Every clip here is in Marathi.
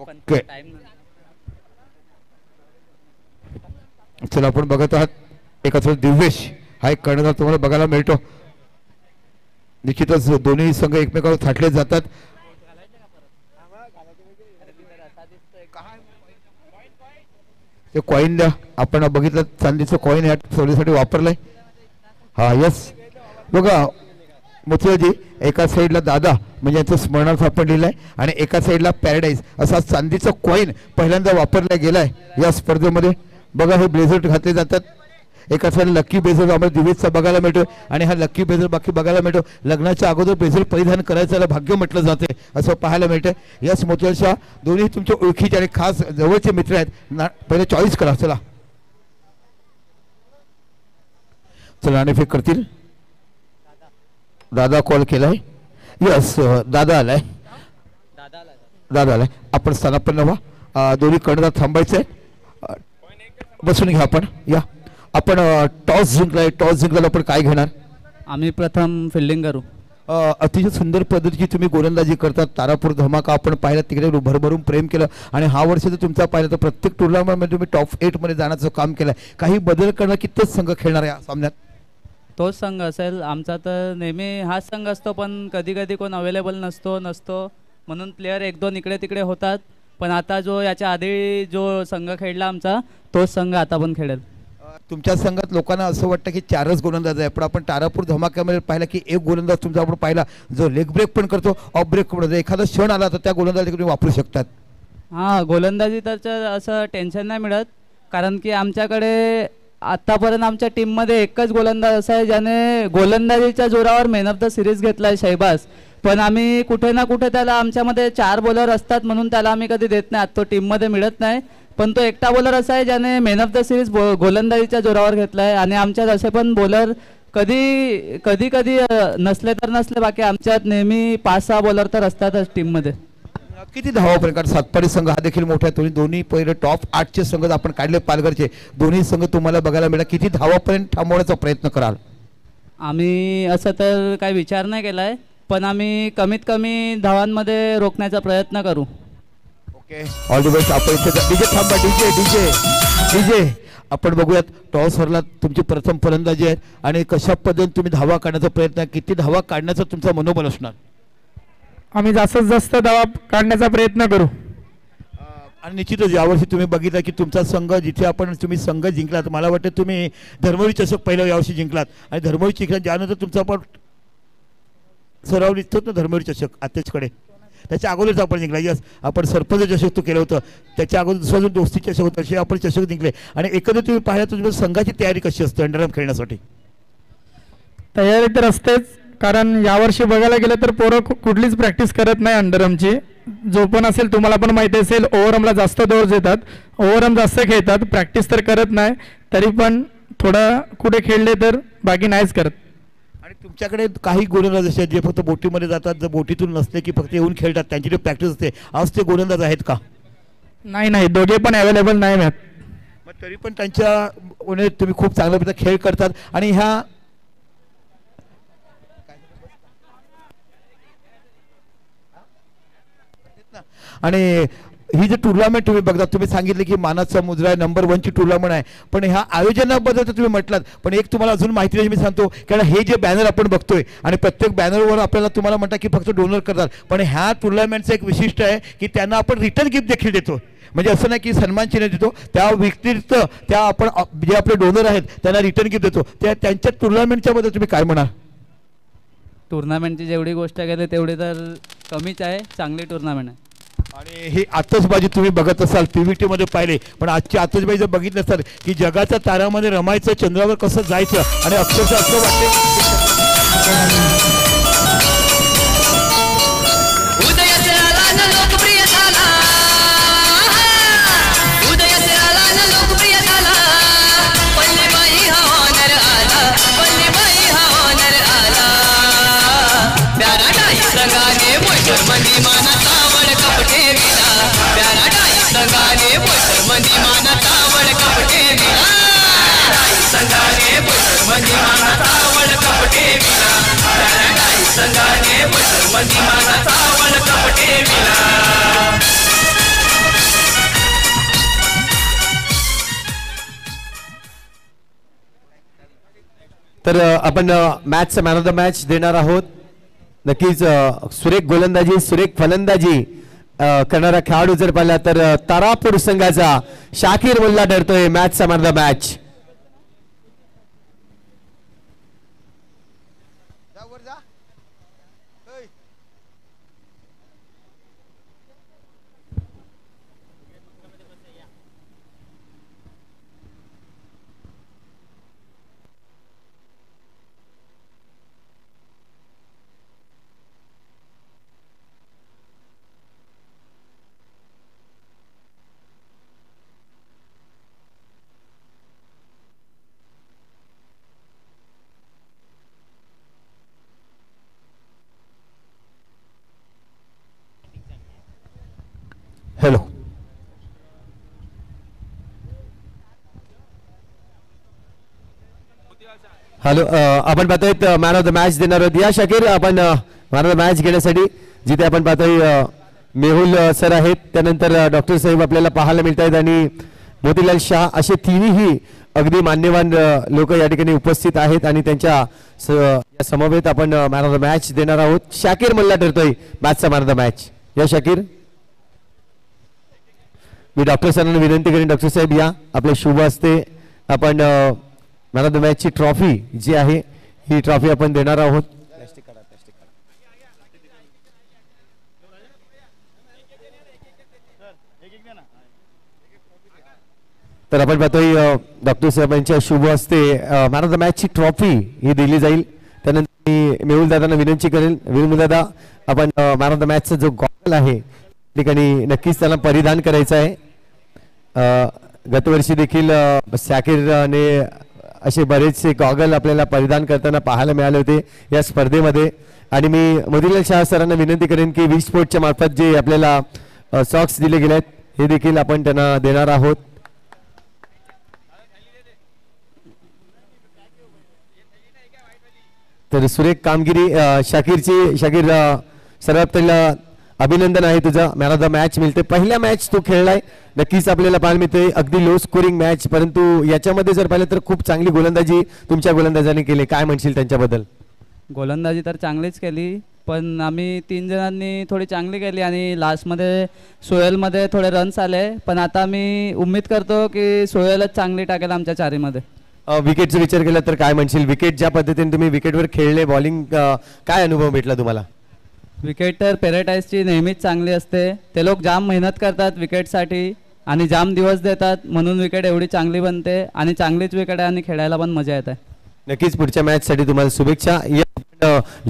ओके चला आपण बघत आहात एका दिव्येश हा एक कर्णधार तुम्हाला बघायला मिळतो. निश्चितच दोन्ही संघ एकमेकावर थाटले जातात. ते कॉइन द्या आपण बघितलं चांदीचं कॉइन या सोडीसाठी वापरलंय. हा यस बघा मोतीजी एका साईडला दादा म्हणजे यांचं स्मरणार्थ आपण लिहिलंय आणि एका साईडला पॅराडाईज असा चांदीचं कॉइन पहिल्यांदा वापरला गेलाय या स्पर्धेमध्ये. बघा हे ब्लेझर घातले जातात. एका साईडला लकी ब्लेझर आम्हाला दिवेशचा बघायला मिळतो आणि हा लकी ब्लेझर बाकी बघायला मिळतो. लग्नाच्या अगोदर ब्लेझर परिधान करायचं भाग्य म्हटलं जाते असं पाहायला मिळतं. यस मोतीशा दोन्ही तुमच्या ओळखीचे आणि खास जवळचे मित्र आहेत. पहिले चॉईस करा. चला चला नाणेफेक करतील. दादा कॉल केलाय. यस दादा आलाय. दादा आलाय. आपण स्थानापन्न व्हा. दोन्ही कर्णधार थांबायचे. बसून घ्या आपण. या आपण टॉस जिंकलाय. टॉस जिंकल्यावर आपण काय घेणार? आम्ही प्रथम फिल्डिंग करू. अतिशय सुंदर पद्धतीची तुम्ही गोलंदाजी करतात. तारापूर धमाका आपण पाहिला तिकडे भरभरून प्रेम केलं आणि हा वर्ष जर तुमचा पाहिला तर प्रत्येक टुर्नामेंटमध्ये तुम्ही टॉप 8 मध्ये जाण्याचं काम केलं. काही बदल करणार की तेच संघ खेळणार या सामन्यात? तोच संघ असेल आमचा तर नेहमी हाच संघ असतो पण कधी कधी कोण अवेलेबल नसतो म्हणून प्लेयर 1-2 इकडे तिकडे होतात. पण आता जो याच्या आधी जो संघ खेळला आमचा तोच संघ आता पण खेळेल. तुमच्या संघात लोकांना असं वाटतं की 4च गोलंदाज आहे पण आपण तारापूर धमाक्यामध्ये पाहिला की एक गोलंदाज तुमचा आपण पाहिला जो लेग ब्रेक पण करतो ऑफ ब्रेक पण करतो. एखादा क्षण आला तर त्या गोलंदाजी तुम्ही वापरू शकतात. हां गोलंदाजी तर असं टेन्शन नाही मिळत कारण की आमच्याकडे आतापर्यंत आमच्या टीममध्ये एकच गोलंदाज असा आहे ज्याने गोलंदाजीच्या जोरावर मॅन ऑफ द सिरीज घेतला आहे शहबाज. पण आम्ही कुठे ना कुठे त्याला आमच्यामध्ये 4 बॉलर असतात म्हणून त्याला आम्ही कधी देत नाही. तो टीममध्ये मिळत नाही पण तो एकटा बॉलर असा आहे ज्याने मॅन ऑफ द सिरीज गोलंदाजीच्या जोरावर घेतला आहे. आणि आमच्यात असे पण बॉलर कधी नसले तर नसले बाकी आमच्यात नेहमी 5-6 बॉलर तर असतातच टीममध्ये. किती धावापर्यंत कारण सातपाडी संघ हा देखील मोठा आहे. दोन्ही पहिले टॉप 8चे संघ आपण काढले पालघरचे. दोन्ही संघ तुम्हाला बघायला मिळाला. किती धावापर्यंत थांबवण्याचा प्रयत्न कराल? आम्ही असं तर काही विचार नाही केला आहे पण आम्ही कमीत कमी धावांमध्ये रोखण्याचा प्रयत्न करू. Okay all the best. आपण इथे डीजे थांबा. डीजे आपण बघूयात टॉस हरला तुमची प्रथम फलंदाजी आहे आणि कशा पद्धतीने तुम्ही धावा काढण्याचा प्रयत्न किती धावा काढण्याचा तुमचा मनोबल असणार? आम्ही जास्तीत जास्त धावा काढण्याचा प्रयत्न करू. आणि निश्चितच यावर्षी तुम्ही बघितलं की तुमचा संघ जिथे तुम्ही संघ जिंकलात. मला वाटतं तुम्ही धर्मवीर चषक पहिल्या यावर्षी जिंकलात आणि धर्मवीर जिंकला ज्यानंतर तुमचा आपण सराव निघतोच ना धर्मवीर चषक आत्याचकडे त्याच्या अगोदरच आपण जिंकला. यस आपण सरपंच चषक तो केलं होतं त्याच्या अगोदर दुसरा जो दोस्ती चषक होता असे आपण चषक जिंकले. आणि एकंदरीत तुम्ही पाहिलं तर तुमच्या संघाची तयारी कशी असते अंडरआर्म खेळण्यासाठी? तयारी तर असतेच कारण यावर्षी बघायला गेलं तर पोरं कुठलीच प्रॅक्टिस करत नाही अंडरआर्मची. जो पण असेल तुम्हाला पण माहिती असेल ओव्हरआर्मला जास्त दोष देतात. ओव्हरआर्म जास्त खेळतात. प्रॅक्टिस तर करत नाही तरी पण थोडं कुठे खेळले तर बाकी नाहीच करत. आणि तुमच्याकडे काही गोलंदाज असे जे फक्त बोटीमध्ये जातात जर बोटीतून नसले की फक्त येऊन खेळतात त्यांची जी प्रॅक्टिस असते आज ते गोलंदाज आहेत का? नाही दोघे पण अवेलेबल नाही आहेत. मग तरी पण त्यांच्या तुम्ही खूप चांगल्या प्रकारे खेळ करतात. आणि ह्या आणि ही जे टुर्नामेंट तुम्ही बघता तुम्ही सांगितले की मानाचा मुजरा आहे नंबर 1ची टुर्नामेंट आहे पण ह्या आयोजनाबद्दल तर तुम्ही म्हटलात पण एक तुम्हाला अजून माहिती नाही मी सांगतो कारण हे जे बॅनर आपण बघतोय आणि प्रत्येक बॅनरवर आपल्याला तुम्हाला म्हणतात की फक्त डोनर करतात पण ह्या टुर्नामेंटचं एक विशिष्ट आहे की त्यांना आपण रिटर्न गिफ्ट देखील देतो. म्हणजे असं नाही की सन्मान चिन्ह देतो त्या व्यतिरिक्त त्या आपण जे आपले डोनर आहेत त्यांना रिटर्न गिफ्ट देतो. त्या त्यांच्या टुर्नामेंटच्या बद्दल तुम्ही काय म्हणाल? टुर्नामेंटची जेवढी गोष्ट केली तेवढी तर कमीच आहे. चांगली टुर्नामेंट आहे. आणि ही आतषबाजी तुम्ही बघत असाल पीव्हीटी मध्ये पाहिले पण आजची आतषबाजी जर बघितलं असाल की जगाच्या ताऱ्यामध्ये रमायचं चंद्रावर कसं जायचं आणि अक्षरशः असं वाटते तर आपण मॅचचा मॅन ऑफ द मॅच देणार आहोत. नक्कीच सुरेख गोलंदाजी सुरेख फलंदाजी करणारा खेळाडू जर पाहिला तर तारापूर संघाचा शाकीर मुल्ला ठरतोय मॅचचा man of the match. Hello hello आपण पाहतोय मॅन ऑफ द मॅच देणार आहोत. या शाकीर आपण मॅन ऑफ द मॅच घेण्यासाठी जिथे आपण पाहतोय मेहुल सर आहेत, त्यानंतर डॉक्टर साहेब आपल्याला पाहायला मिळत आहेत आणि मोतीलाल शाह असे तिन्ही अगदी मान्यवान लोक या ठिकाणी उपस्थित आहेत आणि त्यांच्या समवेत आपण मॅन ऑफ द मॅच देणार आहोत. शाकीर मुल्ला ठरतोय मॅचचा मॅन ऑफ द मॅच. या शाकीर मी डॉक्टर सरांना विनंती करेन, डॉक्टर साहेब या आपल्या शुभ हस्ते आपण मॅन ऑफ द मॅचची ट्रॉफी जी आहे ही ट्रॉफी आपण देणार आहोत. तर आपण पाहतोय डॉक्टर साहेबांच्या शुभ हस्ते मॅन ऑफ द मॅचची ट्रॉफी ही दिली जाईल. त्यानंतर मी मेहुल दादांना विनंती करेन, मेहुल दादा आपण मॅन ऑफ द मॅचचा जो गॉगल आहे ठिकाणी नक्कीच त्याला परिधान करायचं आहे. गतवर्षी देखील शाकीरने असे बरेचसे गॉगल आपल्याला परिधान करताना पाहायला मिळाले होते या स्पर्धेमध्ये. आणि मी मोतीलाल शाह सरांना विनंती करेन की वी स्पोर्टच्या मार्फत जे आपल्याला सॉक्स दिले गेले आहेत हे देखील आपण त्यांना देणार आहोत. तर सुरेख कामगिरी शाकीरची. शाकीर सर्वात पहिला अभिनंदन आहे तुझं, मॅन ऑफ द मॅच मिळते. पहिला मॅच तू खेळलाय, नक्कीच आपल्याला पाहायला मिळते अगदी लो स्कोरिंग मॅच, परंतु याच्यामध्ये जर पाहिलं तर खूप चांगली गोलंदाजी तुमच्या गोलंदाजाने केली. काय म्हणशील त्यांच्याबद्दल? गोलंदाजी तर चांगलीच केली, पण आम्ही 3 जणांनी थोडी चांगली केली आणि लास्टमध्ये सोहेलमध्ये थोडे रन्स आले. पण आता मी उम्मीद करतो की सोहेलच चांगली टाकेल आमच्या चारीमध्ये. विकेटचा विचार केला तर काय म्हणशील? विकेट ज्या पद्धतीने तुम्ही विकेटवर खेळले, बॉलिंग काय अनुभव भेटला तुम्हाला? विकेट तर पेरेटाईजची नेहमीच चांगली असते. ते लोक जाम मेहनत करतात विकेटसाठी आणि जाम दिवस देतात, म्हणून विकेट एवढी चांगली बनते आणि चांगलीच विकेट आहे आणि खेळायला पण मजा येते. नक्कीच पुढच्या मॅचसाठी तुम्हाला शुभेच्छा.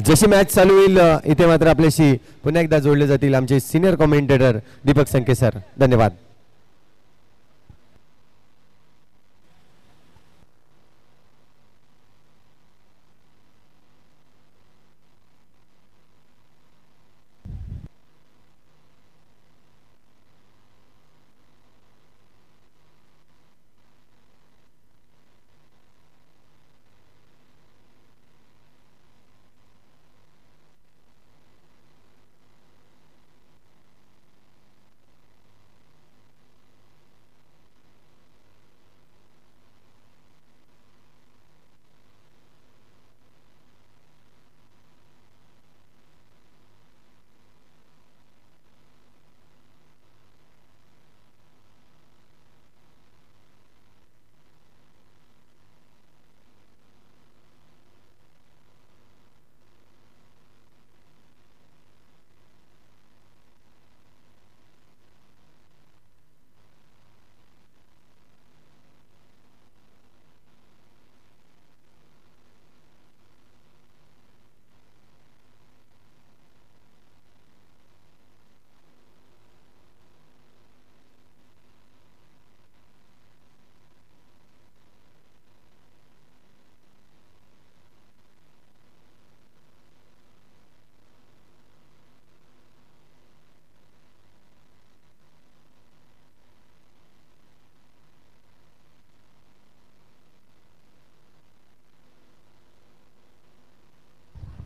जशी मॅच चालू होईल इथे मात्र आपल्याशी पुन्हा एकदा जोडले जातील आमचे सिनियर कॉमेंटेटर दीपक संके सर. धन्यवाद.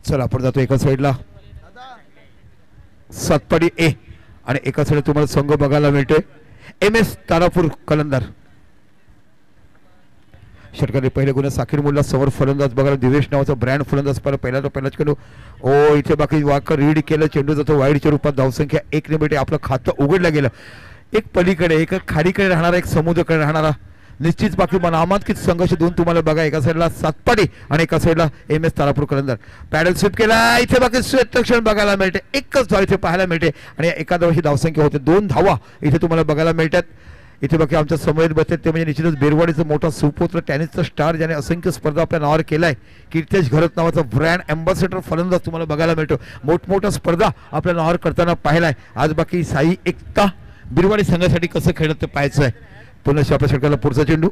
चला आपण जातो एका साईडला सातपाडी ए आणि एका साईड तुम्हाला संघ बघायला मिळतोय MS तारापूर कलंदर. षटकाने पहिले गुण साकीर मुल्ला समोर फलंदाज बघायला दिवेश नावाचा ब्रँड फलंदाज पहिला चेंडू ओ इथे बाकी वाकर रीड केलं चेंडू जातो वाईडच्या रूपात धावसंख्या 1 ने आपलं खातं उघडलं गेलं. एक पलीकडे एक खाडीकडे राहणारा एक समुद्राकडे राहणारा निश्चित बाकी नामांकित संघर्ष दोन तुम्हाला बघा. एका साईडला सातपाडी आणि एका साईडला MS तारापूर कलंदर. पॅडल स्वीप केला इथे बाकी क्षेत्ररक्षण बघायला मिळते. एकच धाव इथे पाहायला मिळते आणि एका धावाची धावसंख्या होते 2 धावा इथे तुम्हाला बघायला मिळतात. इथे बाकी आमच्या समोर बसतात ते म्हणजे निश्चितच बेरवाडीचा मोठा सुपुत्र टेनिसचा स्टार ज्याने असंख्य स्पर्धा आपल्या नावावर केलाय. कीर्तेश घरत नावाचा ब्रँड अँबॅसेडर फलंदाज तुम्हाला बघायला मिळतो. मोठमोठ्या स्पर्धा आपल्या नावावर करताना पाहिलाय. आज बाकी साई एकता बिरवाडी संघासाठी कसं खेळत ते पाहायचं आहे. पुन्हा आपल्या षटकाला पुढचा चेंडू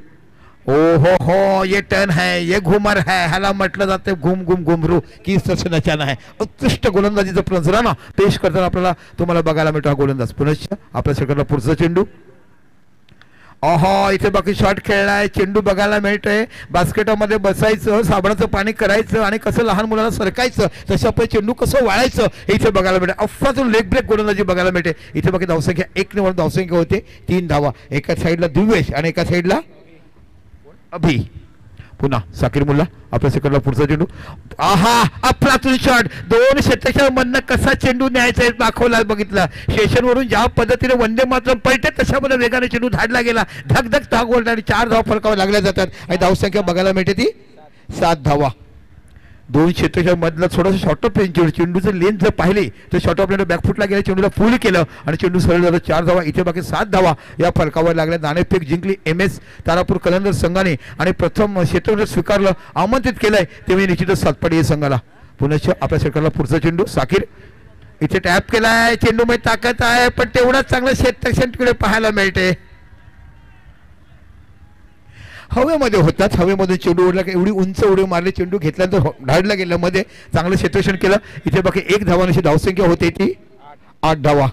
ओ हो ये टर्न है ये घुमर है ह्याला म्हटलं जाते घुम घुम घुमरू की नचाना है. उत्कृष्ट गोलंदाजीचा नजराणा पेश करताना आपल्याला तुम्हाला बघायला मिळतो हा गोलंदाज. पुन्हा आपल्या षटकाला पुढचा चेंडू ओहो इथे बाकी शॉट खेळलाय. चेंडू बघायला मिळतोय. बास्केटामध्ये बसायचं साबणाचं पाणी करायचं आणि कसं लहान मुलांना सरकायचं तसं आपण चेंडू कसं वाळायचं इथे बघायला मिळते. अफातून लेग ब्रेक गोलंदाजी बघायला मिळते. इथे बाकी धावसंख्या 1 ने धावसंख्या होते 3 धावा. एका साईडला दिवेश आणि एका साईडला अभि. पुन्हा साकीर मुल्ला आपल्या सेकंडला पुढचा चेंडू आहा अफलातून शॉट 2 क्षेत्रक्षण मधनं कसा चेंडू न्यायचा दाखवला बघितला. स्टेशनवरून ज्या पद्धतीने वंदे मातरम पळते तशामध्ये वेगाने चेंडू धाडला गेला. धक धक धाव गोल आणि 4 धाव फरकावर लागल्या जातात आणि धावसंख्या बघायला मिळते ती 7 धावा. 2 क्षेत्रक्षण मधलं थोडंसं शॉर्ट ऑफ रेंज चेंडूचं लेंथ जर पाहिली तर शॉर्ट ऑफ रेंज बॅकफुटला गेलं चेंडूला फुल केलं आणि चेंडू सरळ झालं 4 धावा. इथे बाकी 7 धावा या फरकावर लागल्या. नाणेफेक जिंकली MS तारापूर कलंदर संघाने आणि प्रथम क्षेत्ररक्षण स्वीकारलं आमंत्रित केलंय ते म्हणजे निश्चितच सातपाडी या संघाला. पुन्हा आपल्या षटकाला पुढचा चेंडू साकीर इथे टॅप केलाय. चेंडूमध्ये ताकद आहे पण तेवढाच चांगलं क्षेत्ररक्षण तिकडे पाहायला मिळते. हवेमध्ये होतात. हवेमध्ये चेंडू उडला एवढी उंच उडी मारली चेंडू घेतल्यानंतर ढाळला गेलं मध्ये चांगलं क्षेत्ररक्षण केलं. इथे बाकी 1 धावांची धावसंख्या होते ती 8 धावा.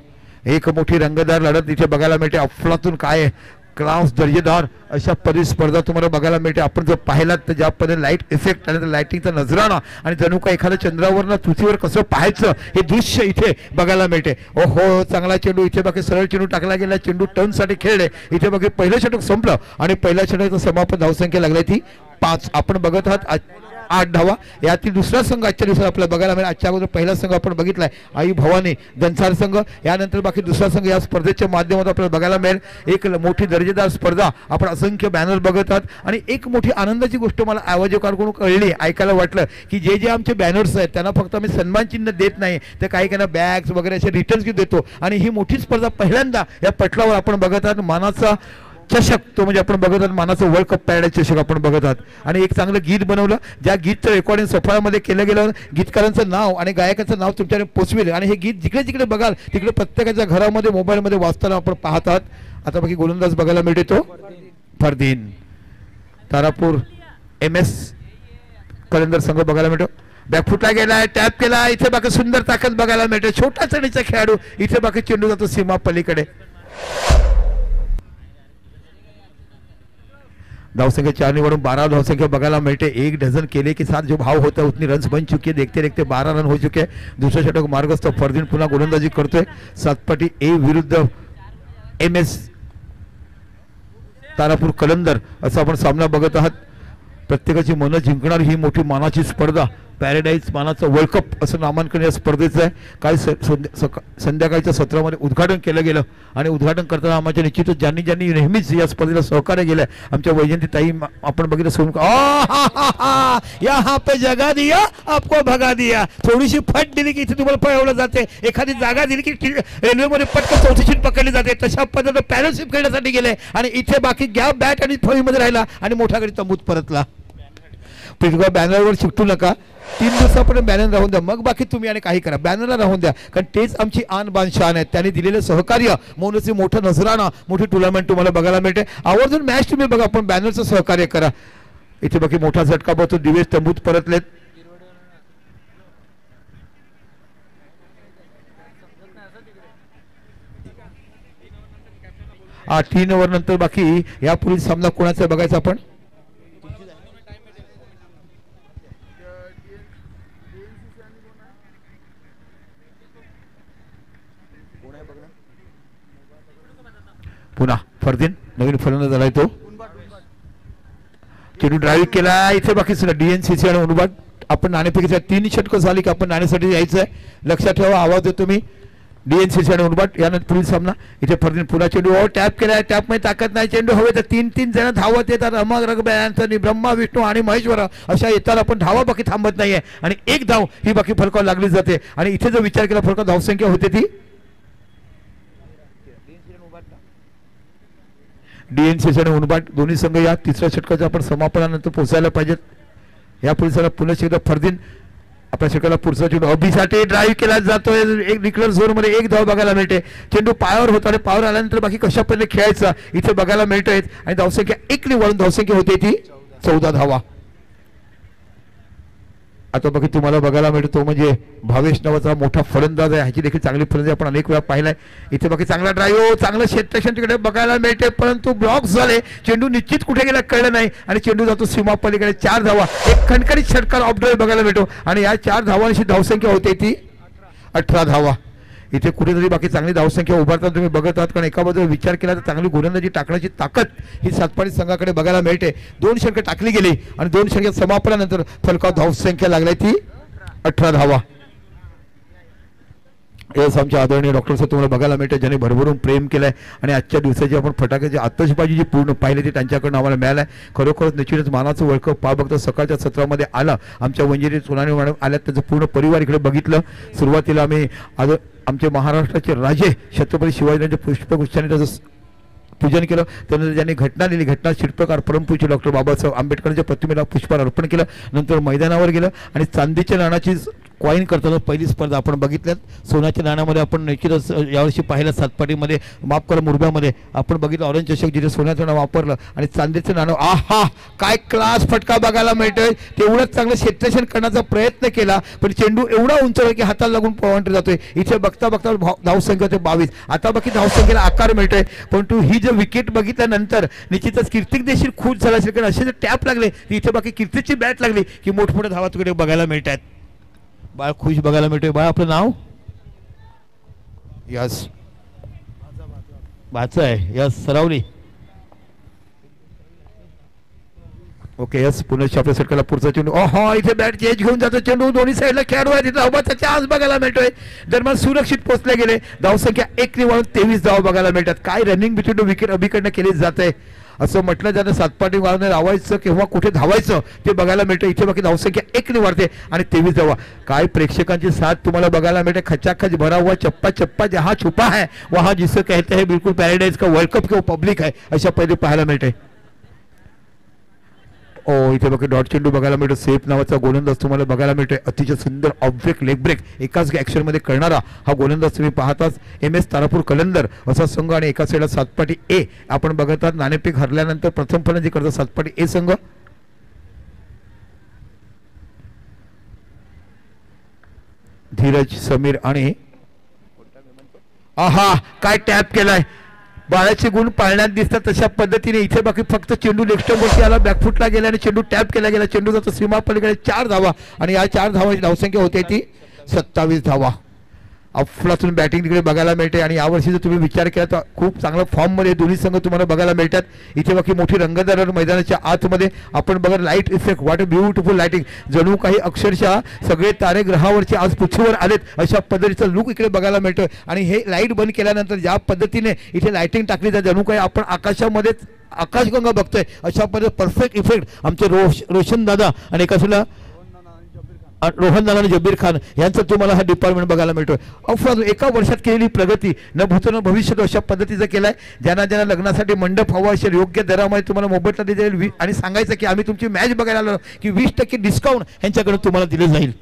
एक मोठी रंगतदार लढत इथे बघायला मिळते. अफलातून काय क्लास दर्जेदार अशा परिस्पर्धा तुम्हाला बघायला मिळते. आपण जर पाहिलात तर ज्या पद्धतीने लाईट इफेक्ट आणि लाईटिंगचा नजराणा आणि जणू का एखाद्या चंद्रावरनं पृथ्वीवर कसं पाहायचं हे दृश्य इथे बघायला मिळते. ओहो चांगला चेंडू इथे बाकी सरळ चेंडू टाकला गेला. चेंडू टर्नसाठी खेळले. इथे बाकी पहिलं षटक संपलं आणि पहिल्या षटकाचं समापन धावसंख्या लागली ती 5. आपण बघत आहात 8 धावा. यातील दुसरा संघ आजच्या दिवसात आपल्याला बघायला मिळेल. आजच्या अगोदर पहिला संघ आपण बघितलाय आई भवानी दंसार संघ. यानंतर बाकी दुसरा संघ या स्पर्धेच्या माध्यमातून आपल्याला बघायला मिळेल. एक मोठी दर्जेदार स्पर्धा आपण असंख्य बॅनर बघत आहात आणि एक मोठी आनंदाची गोष्ट मला आयोजकांकडून कळली ऐकायला वाटलं की जे आमचे बॅनर्स आहेत त्यांना फक्त आम्ही सन्मान चिन्ह देत नाही तर काही काहींना बॅग्स वगैरे असे रिटर्न्स देतो आणि ही मोठी स्पर्धा पहिल्यांदा या पटलावर आपण बघत आहात. मानाचा चषक तो म्हणजे आपण बघत आहात मानाचं वर्ल्ड कप पॅराडाईज चषक आपण बघत आहात आणि एक चांगलं गीत बनवलं. ज्या गीतचं रेकॉर्डिंग सफळामध्ये केलं गेलं गीतकारांचं नाव आणि गायकाचं नाव तुमच्याकडे पोचवेल आणि हे गीत जिकडे जिकडे बघाल तिकडे प्रत्येकाच्या घरामध्ये मोबाईलमध्ये वाचताना आपण पाहत आहात. आता बाकी गोलंदाज बघायला मिळते तो फरदीन तारापूर MS कलंदर संघ बघायला मिळतो. बॅकफुटला गेलाय टॅप केला. इथे बाकी सुंदर ताकद बघायला मिळते. छोटा चढीचा खेळाडू इथे बाकी चेंडू जातो सीमा पलीकडे. धावसंख्या 4 निवडून 12 धावसंख्या बघायला मिळते. 1 डझन केले की 7 जो भाव होता उतनी रन्स बन चुकी है. देखते देखते 12 रन हो चुके हैं. दुसरा षटक मार्गस्थ फरदीन पुन्हा गोलंदाजी करतोय. सातपाटी A विरुद्ध MS तारापूर कलंदर असा आपण सामना बघत आहात. प्रत्येकाची मनं जिंकणारी ही मोठी मानाची स्पर्धा पॅराडाईज मानाचं वर्ल्ड कप असं नामांकन या स्पर्धेचं आहे. काल संध्याकाळच्या सत्रामध्ये उद्घाटन केलं गेलं आणि उद्घाटन करताना आमच्या निश्चितच ज्यांनी नेहमीच या स्पर्धेला सहकार्य केलंय आमच्या वैजयंती ताई आपण बघितलं सोडून यहाँ पे जगा दिया आपको भगा दिया. थोडीशी फट दिली की इथे तुम्हाला पळवलं जाते. एखादी जागा दिली की रेल्वेमध्ये पटकन चौथी सीट पकडली जाते. तशा पद्धतीने पॅराशिप खेळण्यासाठी गेले आणि इथे बाकी घ्या बॅट आणि फळीमध्ये राहिला आणि मोठा गडी तंबूत परतला. बॅनरवर चिकटू नका. 3 दिवसापर्यंत बॅनर राहून द्या मग बाकी तुम्ही आणि काही करा. बॅनरला राहून द्या कारण तेच आमची आन बान शान आहे. त्यांनी दिलेलं सहकार्य मोनचे मोठं नजराणा मोठी टुर्नामेंट तुम्हाला बघायला मिळते. आवर्जून मॅच तुम्ही बघा पण बॅनरचं सहकार्य करा. इथे बाकी मोठा झटका बघतो. दिवेश तंबूत परतलेत. हा 3 ओव्हर नंतर बाकी यापूर्वी सामना कोणाचा बघायचा आपण पुन्हा फरदीन नवीन फलंदाज झालाय तो चेंडू ड्राईव्ह केला इथे बाकी सुद्धा DNCC आणि उनबाट आपण नाणेफेकीच्या 3 षटकं झाली की आपण नाणेसाठी यायचं आहे. लक्षात ठेवा, आवाज देतो मी. DNCC आणि उनबाट यानंतर पुढील सामना. इथे फरदीन पुन्हा चेंडू टॅप केलाय, टॅप मध्ये ताकद नाही, चेंडू हवे तर 3 जण धावत येतात. अमर रगबे, अँथनी, ब्रह्मा, विष्णू आणि महेश्वर अशा येताना पण धावा बाकी थांबत नाहीये आणि एक धाव ही बाकी फलकावर लागली जाते. आणि इथे जर विचार केला फलकावर धावसंख्या होते ती DNCC आणि उनबाट दोन्ही संघ या तिसऱ्या षटकाच्या आपण समापनानंतर पोहोचायला पाहिजेत. या पुढे पुन्हा एकदा फरदीन आपल्या षटकाला पुढचा चेंडू अभिसाठी ड्राईव्ह केला जातोय. एक निकलर झोन मध्ये एक धाव बघायला मिळते. चेंडू पायावर होता आणि पायावर आल्यानंतर बाकी कशा पद्धतीने खेळायचा इथे बघायला मिळतोय. आणि धावसंख्या 1 वाढून धावसंख्या होते ती 14 धावा. आता बाकी तुम्हाला बघायला मिळतो म्हणजे भावेश नावाचा मोठा फलंदाज आहे. ह्याची देखील चांगली फलंदाजी आपण अनेक वेळा पाहिलाय. इथे बाकी चांगला ड्राईव्ह, चांगलं क्षेत्ररक्षण तिकडे बघायला मिळते, परंतु ब्लॉक झाले. चेंडू निश्चित कुठे गेला कळलं नाही आणि चेंडू जातो सीमा पलीकडे. 4 धावा, एक खणखणीत षटकार ऑफ ड्राईव्ह बघायला मिळतो आणि या 4 धावांची धावसंख्या होते ती 18 धावा. इथे कुठेतरी बाकी चांगली धावसंख्या उभारताना तुम्ही बघत आहात, कारण एका बाजूला विचार केला तर चांगली गोलंदाजी टाकण्याची ताकद ही सातपाडी संघाकडे बघायला मिळते. 2 षटकं टाकली गेली आणि 2 षटकात समापनानंतर फलकावर धावसंख्या लागली ती 18 धावा. यस, आमच्या आदरणीय डॉक्टर साहेब तुम्हाला बघायला मिळते ज्यांनी भरभरून प्रेम केलंय आणि आजच्या दिवसाची आपण फटाक्याची आतषबाजी जी पूर्ण पाहिली ती त्यांच्याकडून आम्हाला मिळालंय. खरोखरच निश्चितच मानाचं वर्ल्ड कप पहा बघता सकाळच्या सत्रामध्ये आला. आमच्या वंजिरी सोनानी मॅडम आल्यात, त्यांचं पूर्ण परिवार इकडे बघितलं. सुरुवातीला आम्ही आज आमचे महाराष्ट्राचे राजे छत्रपती शिवाजीराजांच्या पुष्पगुच्छाने त्याचं पूजन केलं. त्यानंतर ज्यांनी घटना लिहिली, घटना शिल्पकार परमपूज्य डॉक्टर बाबासाहेब आंबेडकरांच्या प्रतिमेला पुष्पहार अर्पण केलं. नंतर मैदानावर गेलं आणि चांदीच्या नाण्याची कॉईन करताना पहिली स्पर्धा आपण बघितल्यात. सोन्याच्या नाण्यामध्ये आपण निश्चितच यावर्षी पाहिलं सातपाटीमध्ये, माफ करा मुरब्यामध्ये आपण बघितलं ऑरेंज चषक जिथे सोन्याचं नाणं वापरलं आणि चांदीचं नाणं. आहा, काय क्लास फटका बघायला मिळतोय. तेवढंच चांगलं क्षेत्ररक्षण करण्याचा प्रयत्न केला पण चेंडू एवढा उंचावला की हाताला लागून पॉइंट जातोय. इथे बघता बघता धावसंख्या होते 22. आता बाकी धावसंख्येला आकार मिळतोय, परंतु ही जर विकेट बघितल्यानंतर निश्चितच कीर्तिक देखील खुश झाला असेल, कारण असे जर टॅप लागले इथे बाकी कीर्तीची बॅट लागली की मोठमोठ्या धावा तुकडे बघायला मिळतात. बाळ खुश बघायला मिळतोय. बाळ आपलं नाव? यस, भाचं आहे. यस, सरावली. ओके, यस, पुन्हा आपल्या षटकाला पुढचा चेंडू. ओहो, इथे बॅट चेंज घेऊन जातो चेंडू. दोन्ही साईडला खेळाडू आहे, तिथे धावाचा चान्स बघायला मिळतोय. दरम्यान सुरक्षित पोहोचले गेले. धावसंख्या 1 वाढून 23 धावा बघायला मिळतात. काय रनिंग बिटवीन विकेट अभिकडनं केली जाते असं म्हटलं जातं. सातपाटी वाळून लावायचं किंवा कुठे धावायचं ते बघायला मिळतं. इथे बाकी धावसंख्या 1 वाढते आणि 23 धावा. काय प्रेक्षकांची साथ तुम्हाला बघायला मिळते. खचाखच भरा हुआ चप्पा चप्पा जहां छुपा है वहां जिसे कहते हैं बिल्कुल पॅराडाइज का वर्ल्ड कप किंवा पब्लिक आहे अशा पहिले पाहायला मिळते. ओ, इथे बाकी डॉट चेंडू बघायला मिळतो. सेफ नावाचा गोलंदाज तुम्हाला बघायला मिळतोय. अतिशय सुंदर ऑब्जेक्ट लेग ब्रेक एकाच ऍक्शन मध्ये करणारा हा गोलंदाज तुम्ही पाहताच. MS तारापूर कलंदर असा संघ आणि एका साईडला सातपाटी A आपण बघतात. नाणेफेक हरल्यानंतर प्रथम फलंदाजी करतो सातपाटी A संघ. धीरज, समीर आणि आहा, काय टॅप केलाय. बाळाचे गुण पाळण्यात दिसतात तशा पद्धतीने इथे बाकी फक्त चेंडू लेफ्टवरती आला, बॅकफुटला गेला आणि चेंडू टॅप केला गेला. चेंडू जातो सीमा पलीकडे. 4 धावा आणि या 4 धावांची धावसंख्या होते ती 27 धावा. अफलातून बॅटिंग तिकडे बघायला मिळते आणि यावर्षी जर तुम्ही विचार केला तर खूप चांगला फॉर्म मध्ये दोन्ही संघ तुम्हाला बघायला मिळतात. इथे बाकी मोठी रंगतदार मैदानाच्या आतमध्ये आपण बघा light effect. What a beautiful lighting. जणू काही अक्षरशः सगळे तारे ग्रहावरचे आज पृथ्वीवर आलेत अशा पद्धतीचा लुक इकडे बघायला मिळतोय. आणि हे लाईट बंद केल्यानंतर ज्या पद्धतीने इथे लाइटिंग टाकली जाते जणू काही आपण आकाशामध्ये आकाशगंगा बघतोय अशा पद्धती परफेक्ट इफेक्ट. आमचे रोशन दादा आणि एका साईडला रोहन दादा आणि जब्बीर खान यांचं तुम्हाला हा डिपार्टमेंट बघायला मिळतोय. अफवा एका वर्षात केलेली प्रगती न भूतो न भविष्यात अशा पद्धतीचं केलंय. ज्यांना ज्यांना लग्नासाठी मंडप हवा असेल योग्य दरामध्ये तुम्हाला मोबाईलला दिले जाईल आणि सांगायचं की आम्ही तुमची मॅच बघायला आलो की 20% डिस्काउंट यांच्याकडे तुम्हाला दिले जाईल.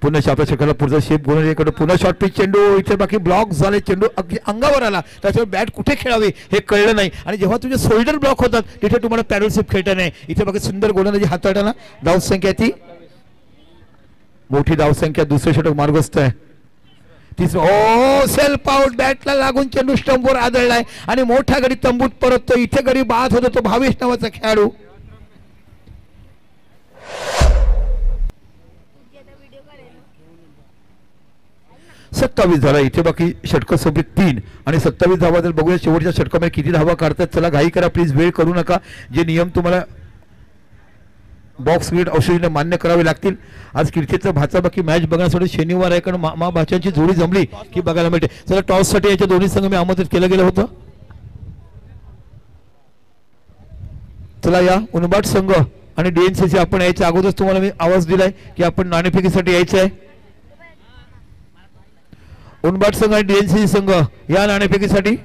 पुन्हा आपल्या षटकाला पुढचा शेप गोलंदाजीकडे पुन्हा शॉर्ट पिच चेंडू. इथे बाकी ब्लॉक झाले. चेंडू अगदी अंगावर आला त्याच्यावर बॅट कुठे खेळावी हे कळलं नाही आणि जेव्हा तुझे शोल्डर ब्लॉक होतात तिथे तुम्हाला पॅडल शिप खेळता नाही. इथे बाकी सुंदर गोलंदाजी हाताळताना धावसंख्या ती मोठी धावसंख्या. दुसरे षटक मार्गस्थ आहे. तिसरं ओ सेल्फ आउट. बॅटला लागून चेंडू स्टंपवर आदळलाय आणि मोठा गडी तंबूत परततो. इथे गडी बाद होतो तो भावेश नावाचा खेळाडू. 27 झाला. इथे बाकी षटकं संपली 3 आणि 27 धावा. तर बघूया शेवटच्या षटकामध्ये किती धावा काढतात. चला घाई करा प्लीज, वेळ करू नका. जे नियम तुम्हाला बॉक्स ग्रीड औषधीने मान्य करावे लागतील. आज क्रिकेटचा भाचाबाकी मॅच बघण्यासाठी शनिवार आहे, कारण मा भाच्यांची जोडी जमली की बघायला मिळते. चला टॉससाठी याच्या दोन्ही संघ मी आमंत्रित केलं गेलं होतं. चला या उनबाट संघ आणि डीएनसीसी आपण यायच्या अगोदरच तुम्हाला मी आवाज दिलाय की आपण नाणेफेकीसाठी यायचं आहे. उनबाट संघ आणि डीएनसीसी संघ या नाणेफेकीसाठी.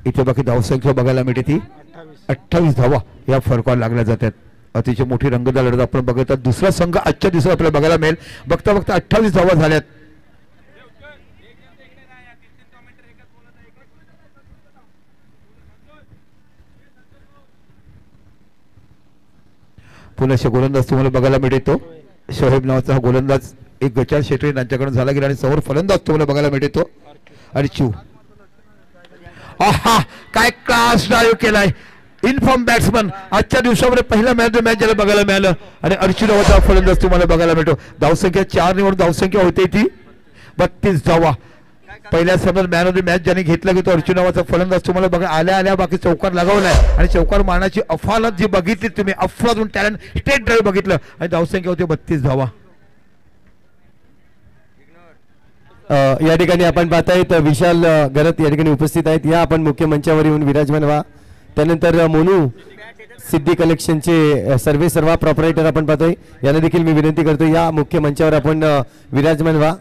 इथे बाकी धावसंख्या बघायला मिळते ती 28 धावा या फरकावर लागल्या जातात. अतिशय मोठी रंगतदार लढत आपण बघत आहोत. दुसरा संघ आजच्या दिवसात आपल्याला बघायला मिळेल. बघता बघता 28 धावा झाल्यात. पुन्हा गोलंदाज तुम्हाला बघायला मिळतो. शोहेब नावाचा हा गोलंदाज एक गचाळ शेट्टी यांच्याकडून झाला गेला आणि समोर फलंदाज तुम्हाला बघायला मिळतो अर्चू. आहा काय क्लास ड्राईव्ह केलाय इनफॉर्म बॅट्समन. आजच्या दिवसामध्ये पहिला मॅच ज्याला बघायला मिळालं आणि अर्चू नावाचा फलंदाज तुम्हाला बघायला मिळतो. धावसंख्या 4 निवड धावसंख्या होते ती 32 धावा. पहिल्या सामन्यात मॅन ऑफ द मॅच ज्याने घेतला की तो अर्चू नावाचा फलंदाज तुम्हाला बघा आल्या बाकी चौकार लगावलाय आणि चौकार मारण्याची अफालत जी बघितली तुम्ही, अफलातून टॅलेंट स्टेट ड्राईव्ह बघितलं आणि धावसंख्या होती 32 धावा. या ठिकाणी आपण पाहतायत विशाल गरत या ठिकाणी उपस्थित आहेत. या आपण मुख्य मंचावर येऊन विराजमान व्हा. त्यानंतर मोनू सिद्धी कलेक्शनचे सर्वा प्रॉपरायटर आपण पाहतोय, यांना देखील मी विनंती करतो या मुख्य मंचावर आपण विराजमान व्हा.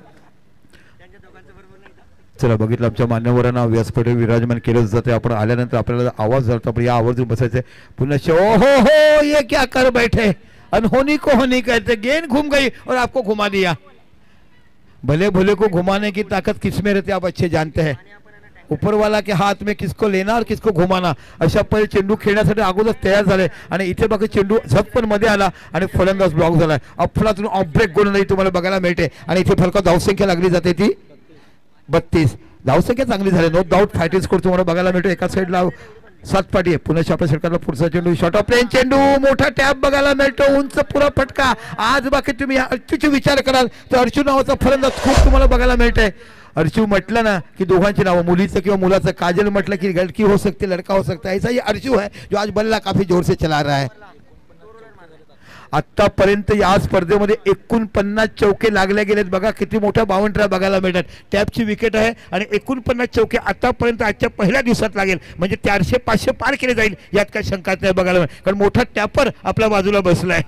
चला बघितलं आमच्या मान्यवरांना व्यासपीठ विराजमान केलं जाते. आपण आल्यानंतर आपल्याला आवाज झाला आपण या आवर्जून बसायचंय. पुन्हा ओहो हो ये क्या कर बैठे अनहोनी को होनी कहते. गेंद घूम गई और आपको घुमा दिया. भले भले को घुमाने की ताकत किसमें रहती आप अच्छे जानते हैं. ऊपर वाला के हाथ में किसको लेना और किसको घुमाना. अशा पहिले चेंडू खेळण्यासाठी अगोदर तयार झाले आणि इथे बाकी चेंडू झटपण मध्ये आला आणि फलंदाज ब्लॉक झालाय. अफलातून ऑफ ब्रेक गोलंदाजी तुम्हाला बघायला मिळते आणि इथे फलका धावसंख्या लागली जाते ती 32. धावसंख्या चांगली झाली नो डाऊट. फायटिंग स्कोर तुम्हाला बघायला मिळतो. एका साईडला 7 पाटी आहे. पुन्हा आपल्या षटकाला पुढचा चेंडू शॉर्ट ऑफ प्लेन चेंडू मोठा टॅप बघायला मिळतो. उंच पुरा फटका. आज बाकी तुम्ही अर्चूची विचार कराल तर अर्चू नावाचा फलंदाज खूप तुम्हाला बघायला मिळतंय. अर्चू म्हटलं ना की दोघांची नावं मुलीचं किंवा मुलाचं. काजल म्हटलं की लड़की हो सकते लड़का हो सकता है. ऐसा ये अर्चू है जो आज बल्ला काफी जोर से चला रहा है. आतापर्यंत या स्पर्धेमध्ये 49 चौके लागले गेलेत. बघा किती मोठ्या बाउंड्र्या बघायला मिळतात. टॅपची विकेट आहे आणि 49 चौके आतापर्यंत आजच्या पहिल्या दिवसात लागेल. म्हणजे 400-500 पार केले जाईल यात काही शंकाच नाही बघायला मिळेल, कारण मोठा टॅपर आपल्या बाजूला बसलाय.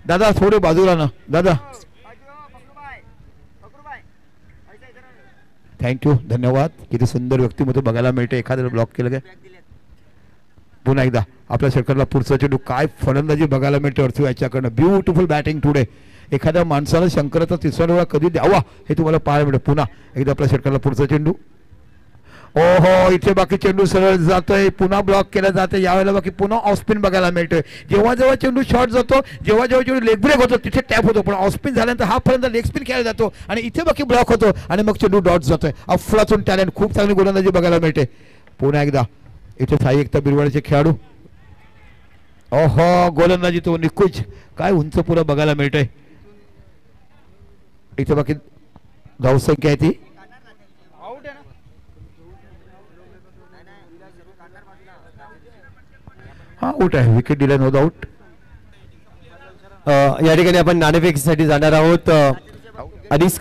दादा थोडे बाजूला ना दादा. थँक्यू धन्यवाद. किती सुंदर व्यक्तिमत्व बघायला मिळते. एखाद्याला ब्लॉक केलं काय. पुन्हा एकदा आपल्या षटकाला पुढचा चेंडू काय फलंदाजी बघायला मिळते अर्चू याच्याकडनं. Beautiful batting today. एखाद्या माणसाला शंकराचा तिसरा डोळा कधी द्यावा हे तुम्हाला पाहायला मिळतं. पुन्हा एकदा आपल्या षटकाला पुढचा चेंडू. ओहो इथे बाकी चेंडू सरळ जातोय. पुन्हा ब्लॉक केला जाते. यावेळेला बाकी पुन्हा ऑफ स्पिन बघायला मिळतोय. जेव्हा जेव्हा चेंडू शॉर्ट जातो जेव्हा चेंडू लेग ब्रेक होतो तिथे टॅप होतो. पण ऑफ स्पिन झाल्यानंतर हा फलंदाज लेग स्पिन खेळला जातो आणि इथे बाकी ब्लॉक होतो आणि मग चेंडू डॉट जातोय. अफलातून टॅलेंट खूप चांगली गोलंदाजी बघायला मिळते. पुन्हा एकदा इथे साई एकता बिरवाडीचे खेळाडू. ओहो गोलंदाजी तो निकुंज काय उंच पुरा बघायला मिळतंय. इथे बाकी धावसंख्या आहे ती आउट आहे. विकेट दिला नो डाऊट. या ठिकाणी आपण नाणेफेकीसाठी जाणार आहोत. अनीस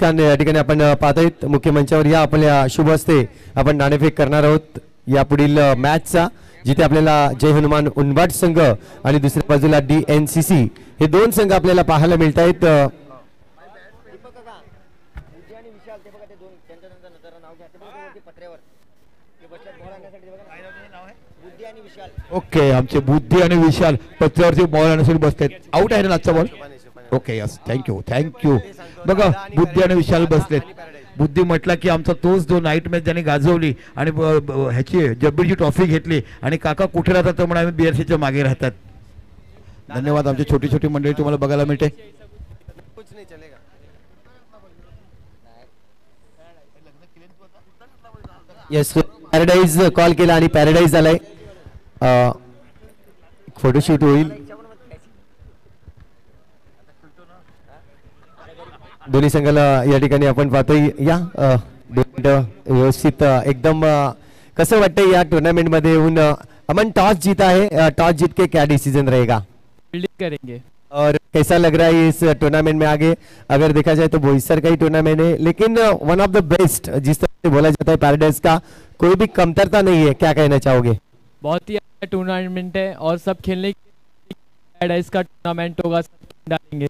खान या ठिकाणी आपण पाहतायत मुख्य मंचावर. या आपल्या शुभ हस्ते आपण नाणेफेक करणार आहोत या पुढील मॅचचा, जिथे आपल्याला जय हनुमान उनबाट संघ आणि दुसऱ्या बाजूला DNCC हे दोन संघ आपल्याला पाहायला मिळत आहेत. ओके आमचे बुद्धी आणि विशाल पत्त्यावरती बॉल आणून बसतात. आउट आहे ना आजचा बॉल. Okay yes thank you. बघा बुद्धी आणि विशाल बसलेत. बुद्धी म्हटला की आमचा तोच जो नाईट मॅच ज्यांनी गाजवली आणि ह्याची जब्बीरची ट्रॉफी घेतली आणि काका कुठे राहतात तर म्हणून आम्ही BRCच्या मागे राहतात. धन्यवाद. आमची छोटी छोटी मंडळी तुम्हाला बघायला मिळते. येस पॅराडाईज कॉल केला आणि पॅराडाईज आलाय. फोटोशूट होईल. दोन्ही संघाला या ठिकाणी आपण पाहतोय या व्यवस्थित एकदम कसं वाटतंय या टूर्नामेंट मध्ये येऊन. अमन टॉस जीता है, टॉस जीत के क्या डिसीजन रहेगा? फील्डिंग करेंगे. और कैसा लग रहा है इस टूर्नामेंट में आगे? अगर देखा जाए तो बोईसर का ही टूर्नामेंट है लेकिन वन ऑफ द बेस्ट जिस तरह से बोला जाता है पैराडाइज का कोई भी कमतरता नहीं है, क्या कहना चाहोगे? बहुत ही अच्छा टूर्नामेंट है और सब खेलने पैराडाइज का टूर्नामेंट होगा, सब डालेंगे.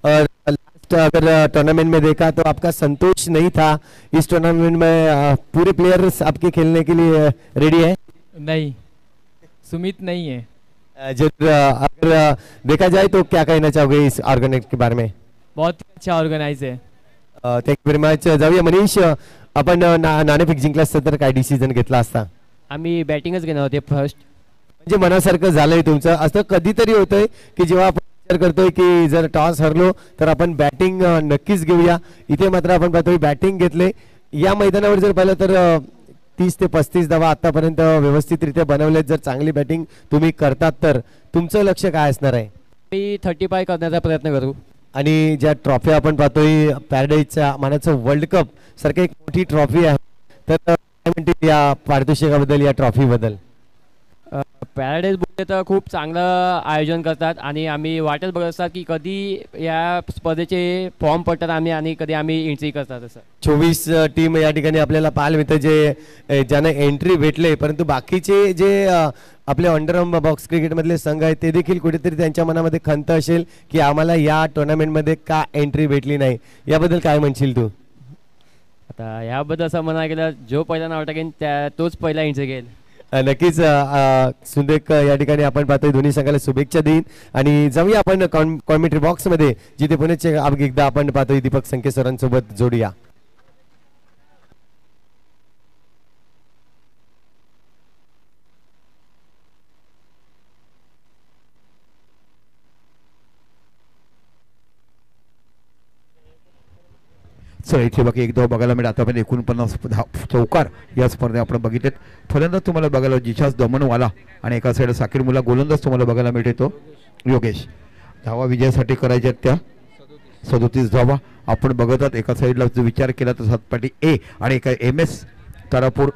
और लास्ट अगर टूर्नामेंट में देखा तो आपका संतोष नहीं था इस टूर्नामेंट में, पूरे प्लेयर्स आपके खेलने के लिए रेडी है? नहीं, सुमित नहीं है. जब अगर देखा जाए तो क्या कहना चाहोगे इस ऑर्गेनाइज के बारे में? बहुत ही अच्छा ऑर्गनाइज है. Thank you very much. जाऊया मनीष, आपण नाणेफेक जिंकला असतं तर काय डिसिजन घेतला असता? आम्ही बॅटिंगच घेणार होते फर्स्ट. म्हणजे मनासारखं झालंय तुमचं. असं कधीतरी होतंय की जेव्हा आपण विचार करतोय की जर टॉस हरलो तर आपण बॅटिंग नक्कीच घेऊया. इथे मात्र आपण पाहतोय बॅटिंग घेतले. या मैदानावर जर पाहिलं तर 30 ते 35 धावा आतापर्यंत व्यवस्थितरित्या बनवलेत. जर चांगली बॅटिंग तुम्ही करतात तर तुमचं लक्ष काय असणार आहे? मी 35 करण्याचा प्रयत्न करू. आणि ज्या ट्रॉफी आपण पाहतोय पॅराडाईजच्या मानाचं वर्ल्ड कप सारखी एक मोठी ट्रॉफी आहे, तर काय म्हणते या पारितोषिकाबद्दल, या ट्रॉफी बद्दल? पॅराडाइज बोलले तर खूप चांगलं आयोजन करतात आणि आम्ही वाटच बघत असतात की कधी या स्पर्धेचे फॉर्म पडतात आम्ही आणि कधी आम्ही एंट्री करतात. असं 24 टीम या ठिकाणी आपल्याला पाहायला मिळतं जे ज्यांना एंट्री भेटले, परंतु बाकीचे जे आपले अंडरआर्म बॉक्स क्रिकेटमधले संघ आहेत ते देखील कुठेतरी त्यांच्या मनामध्ये खंत असेल की आम्हाला या टुर्नामेंटमध्ये का एंट्री भेटली नाही. याबद्दल काय म्हणशील तू? आता याबद्दल असं म्हणायला गेलं, जो पहिला नाव टाकेन तोच पहिला एंट्री घेईल. नक्कीच सुंदेक या ठिकाणी आपण पाहतोय दोन्ही संघाला शुभेच्छा देईन. आणि जाऊया आपण कॉमेंट्री बॉक्स मध्ये जिथे पुण्याचे एकदा आपण पाहतोय दीपक संके सरांसोबत जोडूया. चला इथे बाकी एक धाव बघायला मिळेल. आतापर्यंत 49 चौकार या स्पर्धेत आपण बघितलेत. फलंदाज तुम्हाला बघायला जिशास दमनवाला आणि एका साईड साकीर मुला. गोलंदाज तुम्हाला बघायला मिळते तो योगेश. धावा विजयासाठी करायच्या त्या 37 धावा आपण बघत आहात. एका साईडला विचार केला तर सातपाटी ए आणि एका MS तारापूर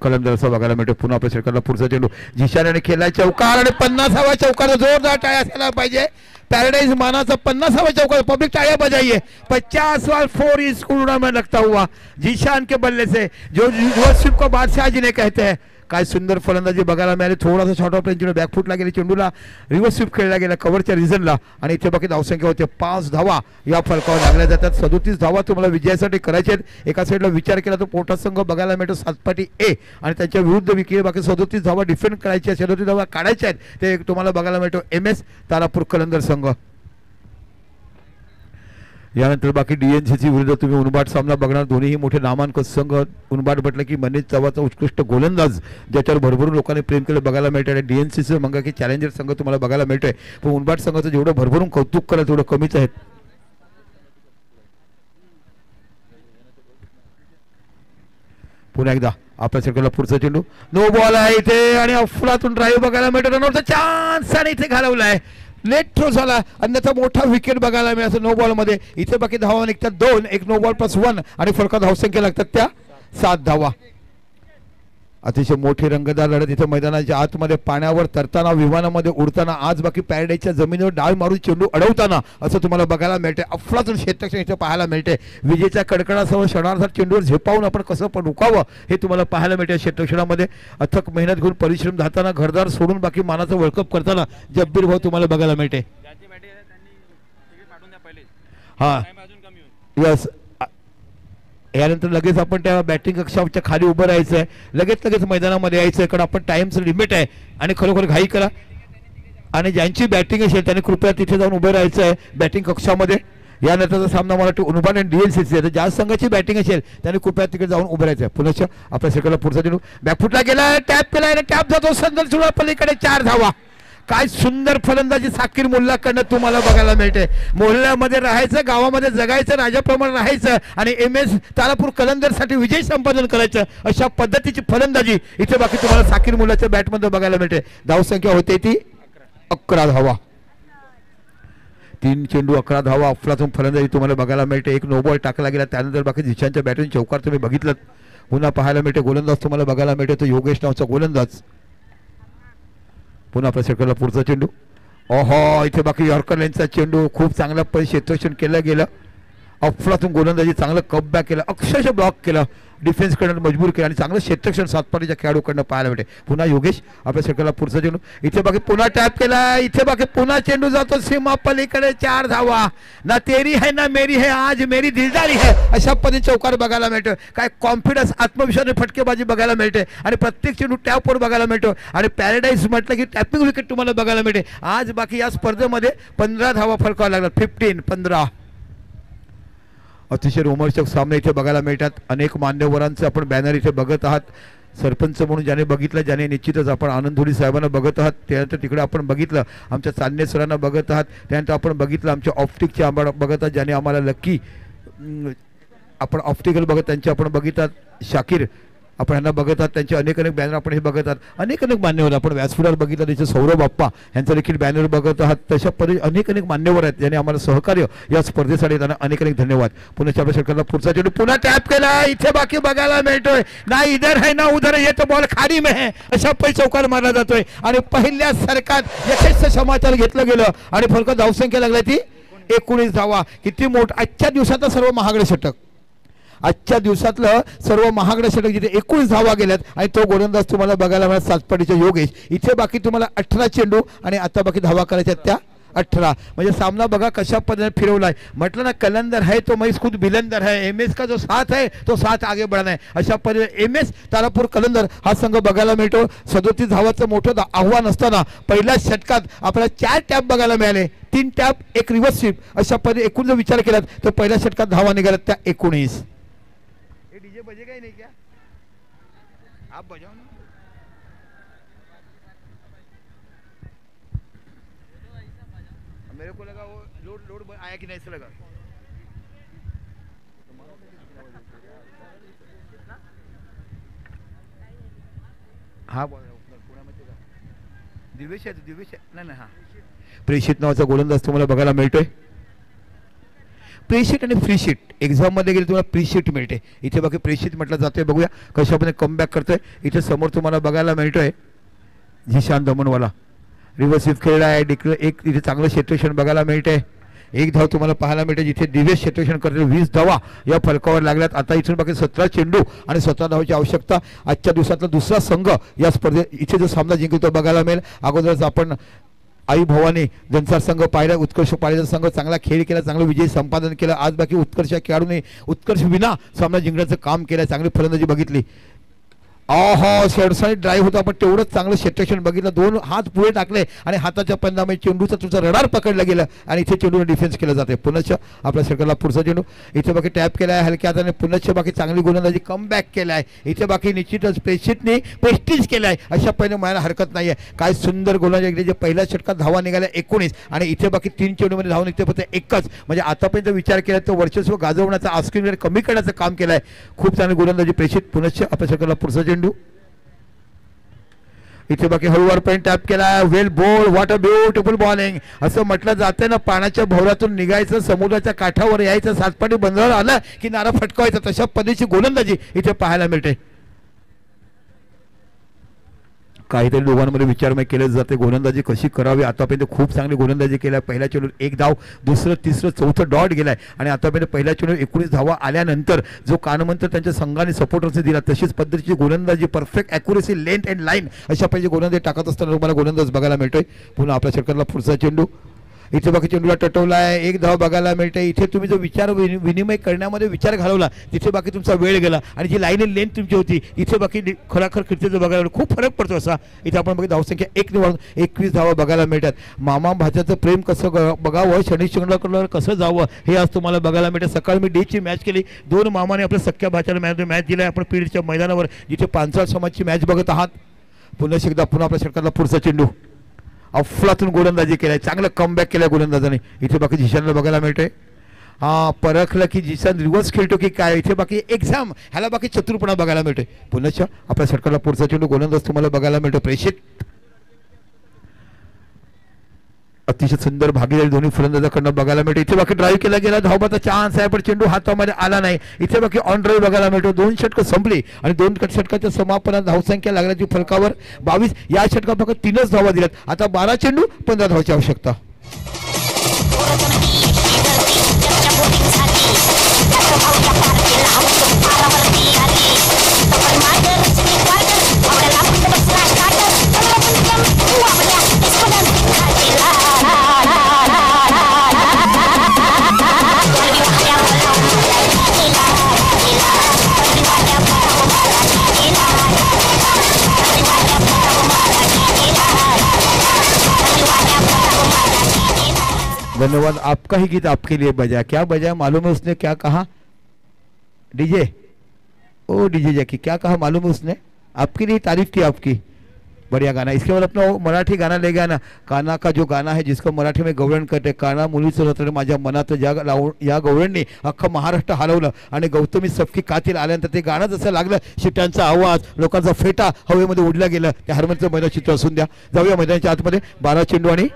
कलंदरचा बघायला मिळतो. पुन्हा आपल्या सरकारला पुढचा चेंडू जिशाने खेळला चौकार आणि 50वा चौकार. जोरदार टाळ्या असायला पाहिजे. पैराडाइज मानाचा 50वा चौकार. पब्लिक टाळियां बजाइए. 50 वाल 4 इस टूर्नामेंट लगता हुआ जीशान के बल्ले से जो युवराज को बादशाह जी ने कहते हैं. काय सुंदर फलंदाजी बघायला मिळाली. थोडासा शॉर्ट ऑफ रेंज बॅकफुटला गेले चेंडूला रिव्हर्स स्वीप खेळला गेला कव्हरच्या रिझनला आणि इथे बाकी धावसंख्या होते 5 धावा या फलकावर लागल्या जातात. 37 धावा तुम्हाला विजयासाठी करायचे आहेत. एका साईडला विचार केला तर पोटा संघ बघायला मिळतो सातपाटी ए आणि त्यांच्या विरुद्ध विकेट बाकी 37 धावा डिफेंड करायच्या आहेत. 37 धावा काढायच्या आहेत. ते तुम्हाला बघायला मिळतो MS तारापूर कलंदर संघ. यानंतर बाकी DNCC विरुद्ध तुम्ही उनबाट सामना बघणार. दोन्हीही मोठे नामांकित संघ. उनबाट म्हटलं की मनीष चव्हाणचा उत्कृष्ट गोलंदाज ज्याच्यावर भरभरून लोकांनी प्रेम केलं बघायला मिळतं. आणि DNCC मंगा की चॅलेंजर संघ तुम्हाला बघायला मिळतोय. पण उनबाट संघाचं जेवढं भरभरून कौतुक करा तेवढं कमीच आहेत. पुन्हा एकदा आपल्या सर्कलला पुढचा चेंडू नो बॉल आहे इथे आणि अफलातून ड्राईव्ह बघायला मिळतो. रनआउटचा चान्स आणि इथे घालवलाय. लेट थ्रो झाला. अन्यथा मोठा विकेट बघायला मिळाला नो बॉल मध्ये. इथे बाकी धावा निघतात 2. एक नो बॉल +1 आणि फलका धावसंख्या लागतात त्या 7 धावा. अतिशय मोठी रंगतदार लढत इथे मैदानाच्या आतमध्ये पाण्यावर तरताना विमानामध्ये उडताना आज बाकी पॅराडाईजच्या जमिनीवर डाळ मारून चेंडू अडवताना असं तुम्हाला बघायला मिळते. अफलातून क्षेत्ररक्षण इथे पाहायला मिळते. विजेच्या कडकडासह क्षणार्धात चेंडूवर झेपावून आपण कसं पण रुकावं हे तुम्हाला पाहायला मिळते. क्षेत्ररक्षणामध्ये अथक मेहनत घेऊन परिश्रम धाताना घरदार सोडून बाकी मानाचं वर्ल्ड कप करताना जब्बीर भाऊ तुम्हाला बघायला मिळते. हा यस. यानंतर लगेच आपण त्या बॅटिंग कक्षाच्या खाली उभं राहायचं आहे. लगेच मैदानामध्ये यायचं आहे कारण आपण टाइमचं लिमिट आहे आणि खरोखर घाई करा. आणि ज्यांची बॅटिंग असेल त्यांनी कृपया तिथे जाऊन उभं राहायचं आहे बॅटिंग कक्षामध्ये. यानंतरचा सामना मला वाटतं उन्बाड आणि DLCC आहे. ज्या संघाची बॅटिंग असेल त्याने कृपया तिकडे जाऊन उभं राहायचं. पुनश्च आपल्या सेकंडला पुढचा चेंडू बॅकफुटला गेला, टॅप केला आणि टॅप जातो संदल सुरू पलीकडे 4 धावा. काय सुंदर फलंदाजी साकीर मुल्लाकडनं तुम्हाला बघायला मिळते. मोहल्ल्यामध्ये राहायचं, गावामध्ये जगायचं, राजाप्रमाणे राहायचं आणि MS तारापूर कलंदरसाठी विजय संपादन करायचं, अशा पद्धतीची फलंदाजी इथे बाकी तुम्हाला साकीर मुल्लाच्या बॅटमध्ये बघायला मिळते. धावसंख्या होते ती 11 धावा. 3 चेंडू 11 धावा. अफलातून फलंदाजी तुम्हाला बघायला मिळते. एक नो बॉल टाकला गेला, त्यानंतर बाकी झिशांच्या बॅटून चौकार तुम्ही बघितलं. पुन्हा पाहायला मिळते गोलंदाज तुम्हाला बघायला मिळते तो योगेश नावचा गोलंदाज. पुन्हा आपल्या सेकंडला पुढचा चेंडू. ओहो, इथे बाकी यॉर्कर लाईनचा चेंडू खूप चांगल्या क्षेत्ररक्षण केलं गेलं. अफलातून गोलंदाजी चांगलं कमबॅक केलं, अक्षरशः ब्लॉक केलं, डिफेन्स करणं मजबूर केलं आणि चांगलं क्षेत्ररक्षण सातपाटीच्या खेळाडूकडनं पाहायला मिळते. पुन्हा योगेश आपल्या सेकंडला पुढचा चेंडू. इथे बाकी पुन्हा टॅप केला, इथे बाकी पुन्हा चेंडू जातो सीमा पलीकडे 4 धावा. ना तेरी है ना मेरी है, आज मेरी दिलदारी है, अशा पद्धतीने चौकार बघायला मिळतो. काय कॉन्फिडन्स, आत्मविश्वास, फटकेबाजी बघायला मिळते आणि प्रत्येक चेंडू टॅपवर बघायला मिळतो. आणि पॅराडाईज म्हटलं की टॅपिंग विकेट तुम्हाला बघायला मिळते. आज बाकी या स्पर्धेमध्ये 15 धावा फरकावा लागला. 15 अतिशय रोमांचक सामने इथे बघायला मिळतात. अनेक मान्यवरांचं आपण बॅनर इथे बघत आहात. सरपंच म्हणून ज्याने बघितलं, ज्याने निश्चितच आपण आनंदोडी साहेबांना बघत आहात. त्यानंतर तिकडे आपण बघितलं आमच्या चांदणे सरांना बघत आहात. त्यानंतर आपण बघितलं आमच्या ऑप्टिकचे आम्हाला बघत आहात, ज्याने आम्हाला लक्की आपण ऑप्टिकल बघत त्यांचे आपण बघितलं. शाकीर आपण यांना बघत आहात. त्यांचे अनेक बॅनर आपण हे बघत आहात. अनेक मान्यवर आपण व्यासपीठावर बघितलं, त्याचे सौरभ बाप्पा यांचं देखील बॅनर बघत आहात. तशा पद्धतीने अनेक मान्यवर आहेत ज्यांनी आम्हाला सहकार्य या स्पर्धेसाठी. त्यांना अनेक धन्यवाद. पुन्हा आपल्या सरकारला पुढचा चेंडू पुन्हा टॅप केला, इथे बाकी बघायला मिळतोय. ना इधर है ना उधर, ये तो बॉल खाडी में है, अशा पै चौकार मारला जातोय. आणि पहिल्या सरकार यशस्वी समाचार घेतलं गेलं आणि फरक धावसंख्या लागली ती 19 धावा. किती मोठं आजच्या दिवसातलं सर्व महागडे षटक, आजच्या दिवसातलं सर्व महागडे षटक जिथे 19 धावा गेल्यात. आणि तो गोलंदाज तुम्हाला बघायला मिळाला सातपाटीचा योगेश. इथे बाकी तुम्हाला 18 चेंडू आणि आता बाकी धावा करायच्या त्या 18. म्हणजे सामना बघा कशा पद्धतीने फिरवलाय. म्हटलं ना कलंदर है तो मैं खुद बिलंदर है, MS का जो साथ है तो साथ आगे बढ़ना है. अशा पद्धतीने MS तारापूर कलंदर हा संघ बघायला मिळतो. 37 धावाचं मोठं आव्हान असताना पहिल्या षटकात आपल्याला 4 टॅप बघायला मिळाले. 3 टॅप, 1 रिव्हर्स स्वीप, अशा पद्धतीने एकूण जर विचार केला तर पहिल्या षटकात धावा निघाल्यात त्या 19. डीजे बजेगा ही नहीं क्या? आप बजाओ ना. मेरे को लगा वो लोड आया कि नहीं से लगा. हाँ बोल पुण्यामध्ये दिवेश आहे. नाही हा प्रेषित नावाचा गोलंदाज तुम्हाला बघायला मिळतोय. प्रीशीट आणि फ्रीशीट एक्झाममध्ये गेले तुम्हाला प्रीशीट मिळते. इथे बाकी प्रीशीट म्हटलं जातोय. बघूया कशाप्रकारे कमबॅक करतोय. इथे समोर तुम्हाला बघायला मिळतोय झिशान दमनवाला रिव्हर्स स्वीप खेळला आहे. एक इथे चांगलं क्षेत्ररक्षण बघायला मिळते. 1 धाव तुम्हाला पाहायला मिळते. जिथे दिवेश क्षेत्ररक्षण करते 20 धावा या फलकावर लागल्यात. आता इथून बाकी 17 चेंडू आणि 17 धावाची आवश्यकता. आजच्या दिवसातला दुसरा संघ या स्पर्धेत इथे जो सामना जिंकतो तो बघायला मिळेल. अगोदरच आपण आई भवानी जनसार संघ पाहिला, उत्कर्ष पाहिला संघ चांगला खेळ केला, चांगलं विजय संपादन केलं. आज बाकी उत्कर्ष खेळाडूने उत्कर्ष विना सामना जिंकण्याचं काम केलं. चांगली फलंदाजी बघितली. शेडसाईड ड्राईव्ह होता पण तेवढंच चांगलं क्षेत्ररक्षण बघितलं. 2 हात पुढे टाकले आणि हाताच्या परिणामी चेंडूचं तुमचं रडार पकडलं गेलं आणि इथे चेंडूने डिफेन्स केलं जाते. पुनश्च आपल्या सरकारला पुढचा चेंडू. इथे बाकी टॅप केला आहे हलक्या हाताने. पुनश्च बाकी चांगली गोलंदाजी कमबॅक केला आहे. इथे बाकी निश्चितच प्रेषितने प्रेस्टिज केलं आहे अशा पहिले म्हणायला हरकत नाही आहे. काय सुंदर गोलंदाजी जे पहिल्या षटकात धावा निघाल्या 19 आणि इथे बाकी 3 चेंडूमध्ये धावा निघते फक्त 1च. म्हणजे आतापर्यंत विचार केला तर वर्चस्व गाजवण्याचा ऑस्क्रीन रेट कमी करण्याचं काम केलं आहे. खूप चांगली गोलंदाजी प्रेषित. पुनश्च आपल्या सरकारला पुढचा चेंडू. इथे बाकी हळूवार पण टॅप केला. Well ball, what a beautiful bowling असं म्हटलं जातं ना. पाण्याच्या भोवऱ्यातून निघायचं, समुद्राच्या काठावर यायचं, सातपाटी बंदरावर आलं की नारा फटकावायचा, तशा पद्धतीची गोलंदाजी इथे पाहायला मिळते. काहीतरी दोघांमध्ये विचारमय केले जाते गोलंदाजी कशी करावी. आतापर्यंत खूप चांगली गोलंदाजी केल्या. पहिल्या चेंडूत 1 धाव, दुसरं तिसरं चौथं डॉट गेलाय आणि आतापर्यंत पहिल्या चेंडूत 19 धावा आल्यानंतर जो कानमंत्र त्यांच्या संघाने सपोर्टर्सने दिला तशीच पद्धतीची गोलंदाजी, perfect accuracy, length and line अशा पाहिजे गोलंदाजी टाकत असताना तुम्हाला गोलंदाज बघायला मिळतोय. पुन्हा आपल्या षटकातला पुढचा चेंडू. इथे बाकी चेंडूला टटवला आहे, 1 धाव बघायला मिळते. इथे तुम्ही जो विचार विनिमय करण्यामध्ये विचार घालवला तिथे बाकी तुमचा वेळ गेला आणि जी लाईन लेंथ तुमची होती इथे बाकी खरोखर खिडकीचं बघायला खूप फरक पडतो असा. इथे आपण बघित धावसंख्या 1 निवडून 21 धावा बघायला मिळतात. मामा भाच्याचं प्रेम कसं बघावं, शनिशिंगणाकडे कसं जावं हे आज तुम्हाला बघायला मिळतं. सकाळी मी डेची मॅच केली, 2 मामाने आपल्या सख्या भाच्याला मॅच दिला आहे आपण पीडच्या मैदानावर जिथे पांचाळ समाजची मॅच बघत आहात. पुन्हा आपल्या षटकातला पुढचा चेंडू अफलातून गोलंदाजी केलाय, चांगलं कमबॅक केलाय गोलंदाजाने. इथे बाकी जिशानला बघायला मिळते. परखलं की जिशान रिव्हर्स खेळतो की काय. इथे बाकी एक्झाम ह्याला बाकी चतुरपणा बघायला मिळते. पुन्हा आपल्या षटकाला पुढचा चेंडू गोलंदाज तुम्हाला बघायला मिळतो. प्रेषित अतिशय सुंदर भागीदारी दोन्ही फलंदाजाकडनं बघायला मिळते. इथे बाकी ड्राईव्ह केला गेला, धावबाचा चान्स आहे पण चेंडू हातामध्ये आला नाही. इथे बाकी ऑन ड्राईव्ह बघायला मिळतो. 2 षटकं संपली आणि 2 षटकाच्या समापनात धावसंख्या लागण्याची फलकावर 22. या षटकात फक्त 3च धावा दिल्यात. आता 12 चेंडू 15 धावाची आवश्यकता. धन्यवाद. आपका ही गीत आपके लिए बजा. क्या बजा मालूम है उसने क्या कहा? डीजे ओ डीजे जैकी क्या कहा मालूम है उसने? आपके लिए तारीफ की आपकी. बढ़िया गाना. इसके बाद अपना मराठी गाना ले गया ना. काना का जो गाना है जिसको मराठी में गवळण करते. काना मुलीचं होतं माझ्या मनात या गवळणने अख्खं महाराष्ट्र हलवलं आणि गौतमी सफकी कातील आल्यानंतर ते गाणं जसं लागलं, शिट्यांचा आवाज, लोकांचा फेटा हवेमध्ये उडला गेला. त्या हरमनचं मैदान चित्र असून द्या. जाऊया मैदानाच्या आतमध्ये. 12 चेंडू आणि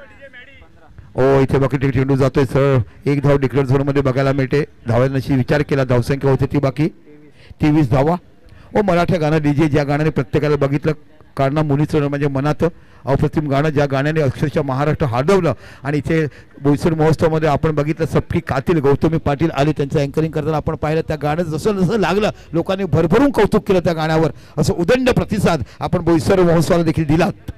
इथे बाकी चेंडू जातोय सर. 1 धाव डिक्लेअर झोनमध्ये बघायला मिळते. धावांची विचार केला, धावसंख्या होती ती बाकी 23 धावा. मराठा गाणं डीजे ज्या गाण्याने प्रत्येकाला बघितलं. कारणा मुलीचं म्हणजे मनात अप्रतिम गाणं, ज्या गाण्याने अक्षरशः महाराष्ट्र हादवलं. आणि इथे बोईसर महोत्सवामध्ये आपण बघितलं सफकी कातील गौतमी पाटील आले, त्यांचं अँकरिंग करताना आपण पाहिलं. त्या गाणं जसं जसं लागलं लोकांनी भरभरून कौतुक केलं त्या गाण्यावर. असं उदंड प्रतिसाद आपण बोईसर महोत्सवाला देखील दिलात.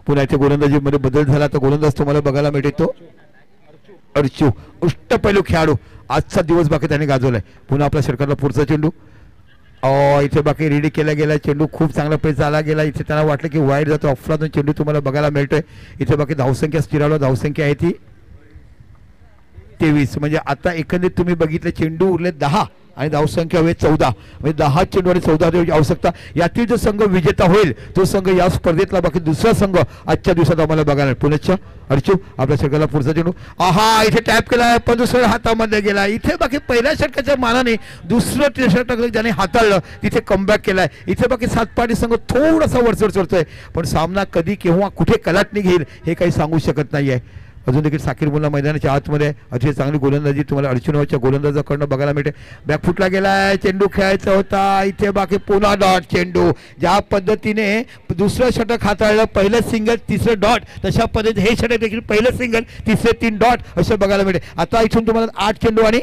पुन्हा इथे गोलंदाजीमध्ये बदल झाला तर गोलंदाज तुम्हाला बघायला मिळतो अर्चू, अष्टपैलू खेळाडू. आजचा दिवस बाकी त्याने गाजवलाय. पुन्हा आपल्या षटकातला पुढचा चेंडू इथे बाकी रेडी केला गेला. चेंडू खूप चांगला पेस आला गेला. इथे त्यांना वाटलं की वाईट जातो, अफलातून चेंडू तुम्हाला बघायला मिळतोय. इथे बाकी धावसंख्या स्थिरावला, धावसंख्या आहे ती 23. म्हणजे आता एकंदरीत तुम्ही बघितले चेंडू उरले 10 आणि धावसंख्या हवे 14. म्हणजे 10 चेंडू आणि 14 धावांची आवश्यकता. यातील जो संघ विजेता होईल तो संघ या स्पर्धेतला बाकी दुसरा संघ आजच्या दिवसात आम्हाला बघायला. पुण्याच्या अर्चू आपल्या षटकाला पुढचा चेंडू इथे टॅप केला पण दुसऱ्या हातामध्ये गेला. इथे बाकी पहिल्या षटकाच्या मानाने दुसरं षटक ज्याने हाताळलं तिथे कमबॅक केलाय. इथे बाकी सातपाडी संघ थोडासा वरचढ चढतोय पण सामना कधी केव्हा कुठे कलाटणी घेईल हे काही सांगू शकत नाहीये. अजून देखील साकीर मुल्ला मैदानाच्या आतमध्ये अतिशय चांगली गोलंदाजी तुम्हाला अडचणीच्या गोलंदाजाकडनं बघायला मिळते. बॅकफुटला गेलाय, चेंडू खेळायचा होता. इथे बाकी पुन्हा डॉट चेंडू. ज्या पद्धतीने दुसरं षटक हाताळलं, पहिलं सिंगल तिसरं डॉट, तशा पद्धतीने हे षटक देखील पहिलं सिंगल तिसरे 3 डॉट असं बघायला मिळते. आता इथून तुम्हाला 8 चेंडू आणि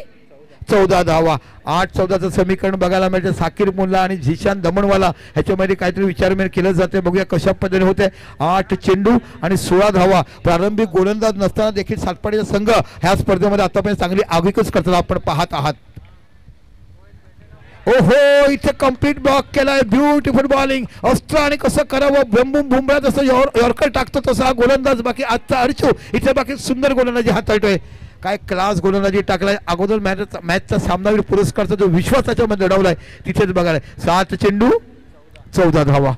14 धावा. 8-14चं समीकरण बघायला मिळतं. साकीर मुल्ला आणि झिशान दमणवाला ह्याच्यामध्ये काहीतरी विचारमेल केलं जाते. बघूया कशा पद्धतीने होते. 8 चेंडू आणि 16 धावा. प्रारंभिक गोलंदाज नसताना देखील सातपाडीचा संघ ह्या स्पर्धेमध्ये आतापर्यंत चांगली आगीकच करताना आपण पाहत आहात. ओहो इथे कंप्लीट ब्लॉक केलाय. Beautiful bowling. अस्त्र आणि कसं करावं भंबूम भुंबळा जसं यॉर्कर टाकतो तसा गोलंदाज बाकी आजचा अर्चू. इथे बाकी सुंदर गोलंदाजी हाताळतोय. काय क्लास गोलंदाजी टाकलाय. अगोदर मॅचचा सामनावीर पुरस्कारचा जो विश्वासाच्या मध्ये लढवलाय तिथेच बघायला. 7 चेंडू 14 धावा.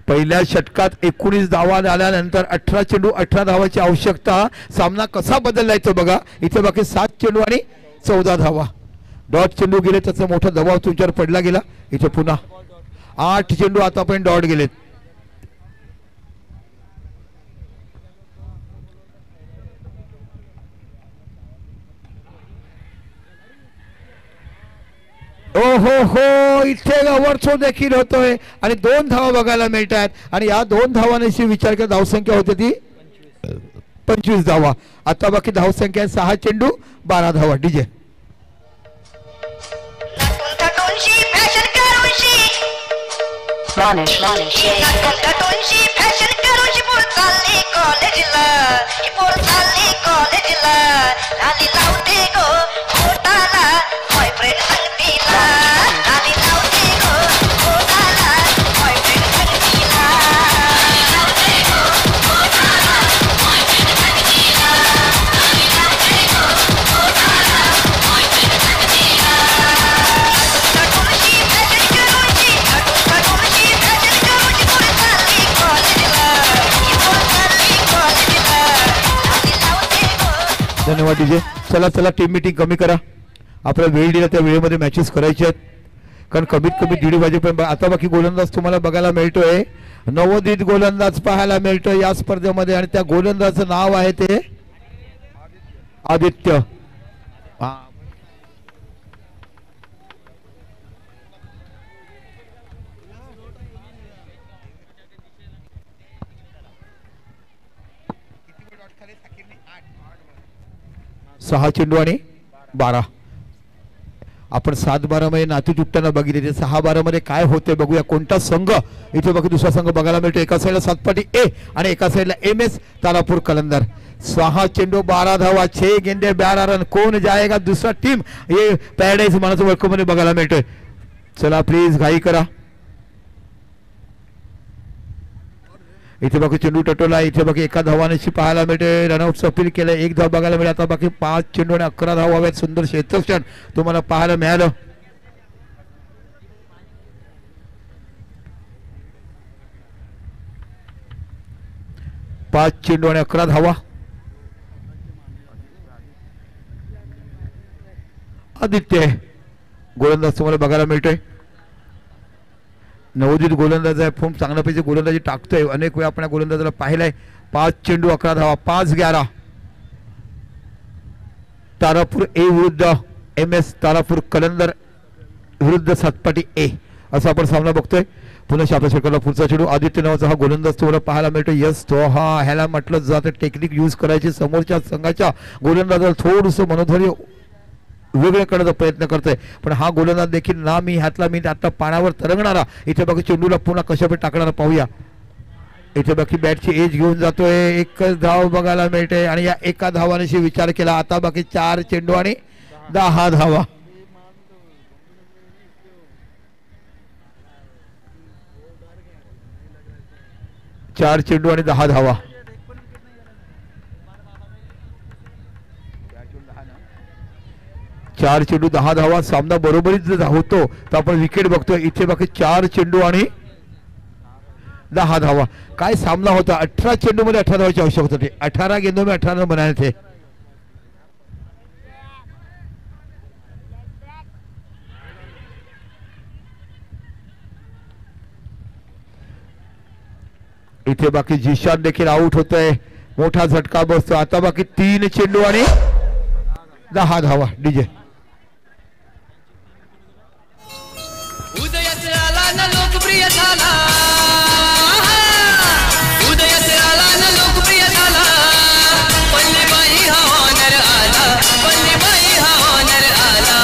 पहिल्या षटकात 19 धावा झाल्यानंतर 18 चेंडू 18 धावाची आवश्यकता. सामना कसा बदललाय तो बघा. इथे बाकी 7 चेंडू आणि 14 धावा. डॉट चेंडू गेले त्याचा मोठा दबाव तुमच्यावर पडला गेला. इथे पुन्हा 8 चेंडू आतापर्यंत डॉट गेलेत. हो इथे ओव्हरथ्रो देखील होतोय आणि 2 धावा बघायला मिळतात. आणि या 2 धावांशी विचार केला धावसंख्या होती ती 25 धावा. आता बाकी धावसंख्या 6 चेंडू 12 धावा. डीजे कटूनशी फॅशन करूनशी पोर चालली कॉलेजला ही पोर चालली कॉलेजला आली लावते गो पोटाला बॉयफ्रेंड संगतीला आली लावते गो पोटाला बॉयफ्रेंड संगतीला लावते गो पोटाला बॉयफ्रेंड संगतीला लावते गो पोटाला बॉयफ्रेंड संगतीला कटूनशी फॅशन करूनशी कटूनशी फॅशन करूनशी पोर चालली कॉलेजला ही पोर चालली कॉलेजला आली लावते गो. धन्यवाद डीजे. चला चला टीम मीटिंग कमी करा. आपल्याला वेळ दिला त्या वेळेमध्ये मॅचेस करायचे आहेत कारण कमीत कमी 1:30 वाजेपर्यंत. आता बाकी गोलंदाज तुम्हाला बघायला मिळतोय. नवोदित गोलंदाज पाहायला मिळतोय या स्पर्धेमध्ये आणि त्या गोलंदाजाचं नाव आहे ते आदित्य. सहा चेंडू आणि 12. आपण 7-12 मध्ये नातू तुटताना बघितले ते 6-12 मध्ये काय होते बघूया. कोणता संघ इथे बघू दुसरा संघ बघायला मिळतो. एका साईडला सातपाटी ए आणि एका साईडला MS तारापूर कलंदर. 6 चेंडू 12 धावा 6 गेंदे 12 रन. कोण जाएगा दुसरा टीम हे पॅराडाईज मानाचं वर्ल्ड कप मध्ये बघायला मिळतोय. चला प्लीज घाई करा. इथे बाकी चेंडू टटोला. इथे बाकी एका धावानेशी पाहायला मिळते. रनआउट अपील केलं. 1 धाव बघायला मिळाला. आता बाकी 5 चेंडू आणि 11 धावा हव्यात. सुंदर क्षेत्ररक्षण तुम्हाला पाहायला मिळालं. पाच चेंडू आणि 11 धावा. आदित्य गोलंदाज तुम्हाला बघायला मिळतोय. नवोदित गोलंदाज आहे. खूप चांगल्यापैकी गोलंदाजी टाकतोय. अनेक वेळा आपण गोलंदाजाला पाहिलंय. 5 चेंडू 11 धावा. 5-11. तारापूर ए विरुद्ध MS तारापूर कलंदर विरुद्ध सातपाटी ए असा आपण सामना बघतोय. पुन्हा आपल्या षटकाला पुढचा चेंडू. आदित्य नावाचा हा गोलंदाज तुम्हाला पाहायला मिळतो. यस तो हा ह्याला म्हटलं जातं टेक्निक यूज करायची. समोरच्या संघाच्या गोलंदाजाला थोडंसं मनोधैर्य वेगळे करण्याचा प्रयत्न करतोय पण हा गोलंदाज देखील ना मी हातला मी आता पाण्यावर तरंगणारा. इथे बाकी चेंडूला पुन्हा कशापैकी टाकणारा पाहूया. इथे बाकी बॅटची एज घेऊन जातोय. एकच धाव बघायला मिळते आणि या एका धावानेशी विचार केला. आता बाकी 4 चेंडू आणि 10 धावा. चार चेंडू आणि 10 धावा. चार चेंडू 10 धावा. सामना बरोबरीच जर होतो तर आपण विकेट बघतोय. इथे बाकी 4 चेंडू आणि 10 धावा. काय सामना होता. 18 चेंडू मध्ये 18 धावाची आवश्यकता होती. 18 गेंदों में 18 रन बनाए थे. इथे बाकी जिशान देखील आउट होतोय. मोठा झटका बसतो. आता बाकी 3 चेंडू आणि 10 धावा. डीजे लोकप्रिय झाला. उदयाचे आला ना लोकप्रिय झाला. पल्लीबाई हा ऑनर आला. पल्लीबाई हा ऑनर आला.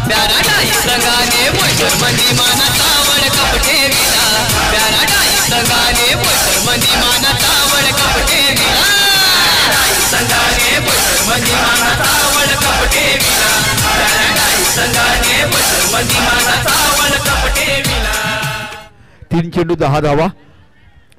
प्याराडाई संघाने बोईसर मंदी मानाचा वर्ल्ड कप ठेविला. प्याराडाई संघाने बोईसर मंदी मानाचा वर्ल्ड कप ठेविला. संघाने बोईसर मंदी मानाचा वर्ल्ड कप ठेविला. प्याराडाई संघाने बोईसर मंदी मानाचा वर्ल्ड कप ठेविला. 3 चेंडू 10 धावा.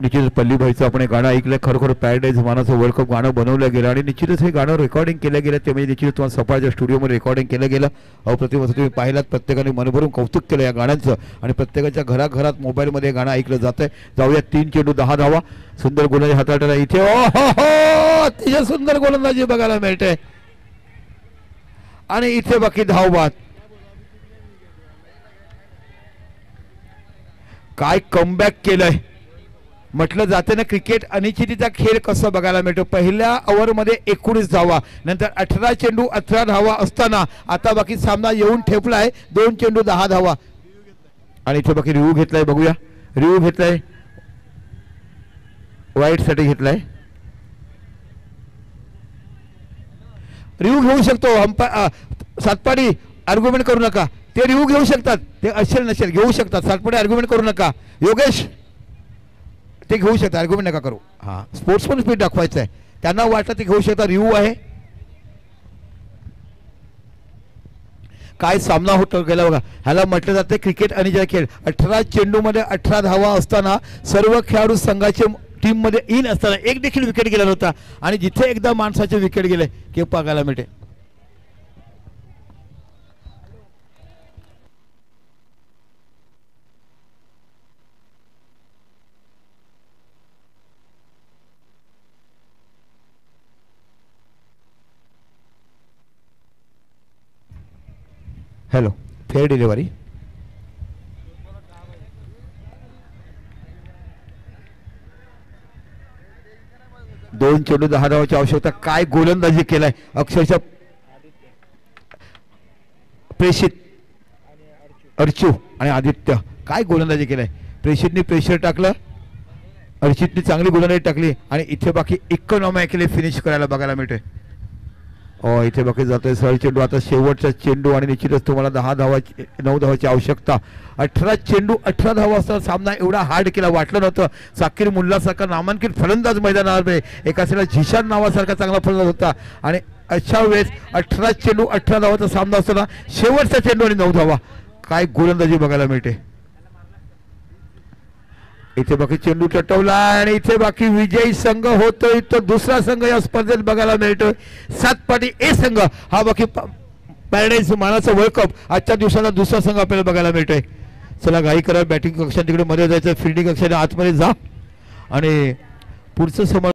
निश्चितच पल्लीबाईचं आपण हे गाणं ऐकलं. खरोखर पॅराडाईज मानाचं वर्ल्ड कप गाणं बनवलं गेलं आणि निश्चितच हे गाणं रेकॉर्डिंग केलं गेलं. ते म्हणजे निश्चितच तुम्हाला सफाळच्या स्टुडिओमध्ये रेकॉर्डिंग केलं गेलं. अप्रतिम असं तुम्ही पाहिलात. प्रत्येकाने मनभरून कौतुक केलं या गाण्याचं आणि प्रत्येकाच्या घराघरात मोबाईलमध्ये गाणं ऐकलं जातंय. जाऊया 3 चेंडू 10 धावा. सुंदर गोलंदाजी हाताळताना इथे अतिशय सुंदर गोलंदाजी बघायला मिळते आणि इथे बाकी धावबाद. काय कमबॅक केलंय. म्हटलं जाते ना क्रिकेट अनिश्चितीचा खेळ कसा बघायला मिळतो. पहिल्या ओव्हरमध्ये 19 धावा. नंतर 18 चेंडू 18 धावा असताना आता बाकी सामना येऊन ठेपलाय. 2 चेंडू 10 धावा आणि इथे बाकी रिव्ह्यू घेतलाय. बघूया रिव्ह्यू घेतलाय. वाईट साठी घेतलाय. रिव्ह्यू घेऊ शकतो. सातपाडी आर्ग्युमेंट करू नका. ते रिव्ह्यू घेऊ शकतात, ते असेल नसेल घेऊ शकतात, सातपुढे आर्ग्युमेंट करू नका. योगेश ते घेऊ शकतात, आर्ग्युमेंट नका करू. हां स्पोर्ट्समन स्पिरिट दाखवायचं आहे, त्यांना वाटतं ते घेऊ शकतात. रिव्ह्यू आहे. काय सामना होतो गेला बघा. ह्याला म्हटलं जाते क्रिकेट आणि जय खेळ. 18 चेंडूमध्ये 18 धावा असताना सर्व खेळाडू संघाचे टीम मध्ये इन असताना एक देखील विकेट गेला नव्हता. आणि जिथे एकदा माणसाचे विकेट गेले की पाहायला मिळते. Hello fair delivery. दोन चेंडू 10 धावांची आवश्यकता. काय गोलंदाजी केलाय अक्षरशः प्रेषित, अर्चू आणि आदित्य. काय गोलंदाजी केलाय. प्रेषितने प्रेशर टाकलं, अर्चितने चांगली गोलंदाजी टाकली आणि इथे बाकी इकॉनॉमिकली फिनिश करायला बघायला मिळते. इथे बाकी जातोय सरळ चेंडू. आता शेवटचा चेंडू आणि निश्चितच तुम्हाला 9 धावाची आवश्यकता. 18 चेंडू 18 धावा असताना सामना एवढा हार्ड केला वाटलं नव्हतं. साकीर मुल्लासारखा नामांकित फलंदाज मैदानावर एका साईडला झिशान नावासारखा चांगला फलंदाज होता आणि अशा वेळेस 18 चेंडू 18 धावाचा सामना असताना शेवटचा चेंडू आणि 9 धावा. काय गोलंदाजी बघायला मिळते. इथे बाकी चेंडू टटवला आणि इथे बाकी विजयी संघ होतोय. तो दुसरा संघ या स्पर्धेत बघायला मिळतोय. 7 पाटी ए संघ हा बाकी पॅराडाईज मानाचा वर्ल्ड कप आजच्या दिवसाला दुसरा संघ आपल्याला बघायला मिळतोय. चला घाई करा. बॅटिंग कक्षात तिकडे मध्ये जायचं, फिल्डिंग कक्षाने आतमध्ये जा आणि पुढचं समोर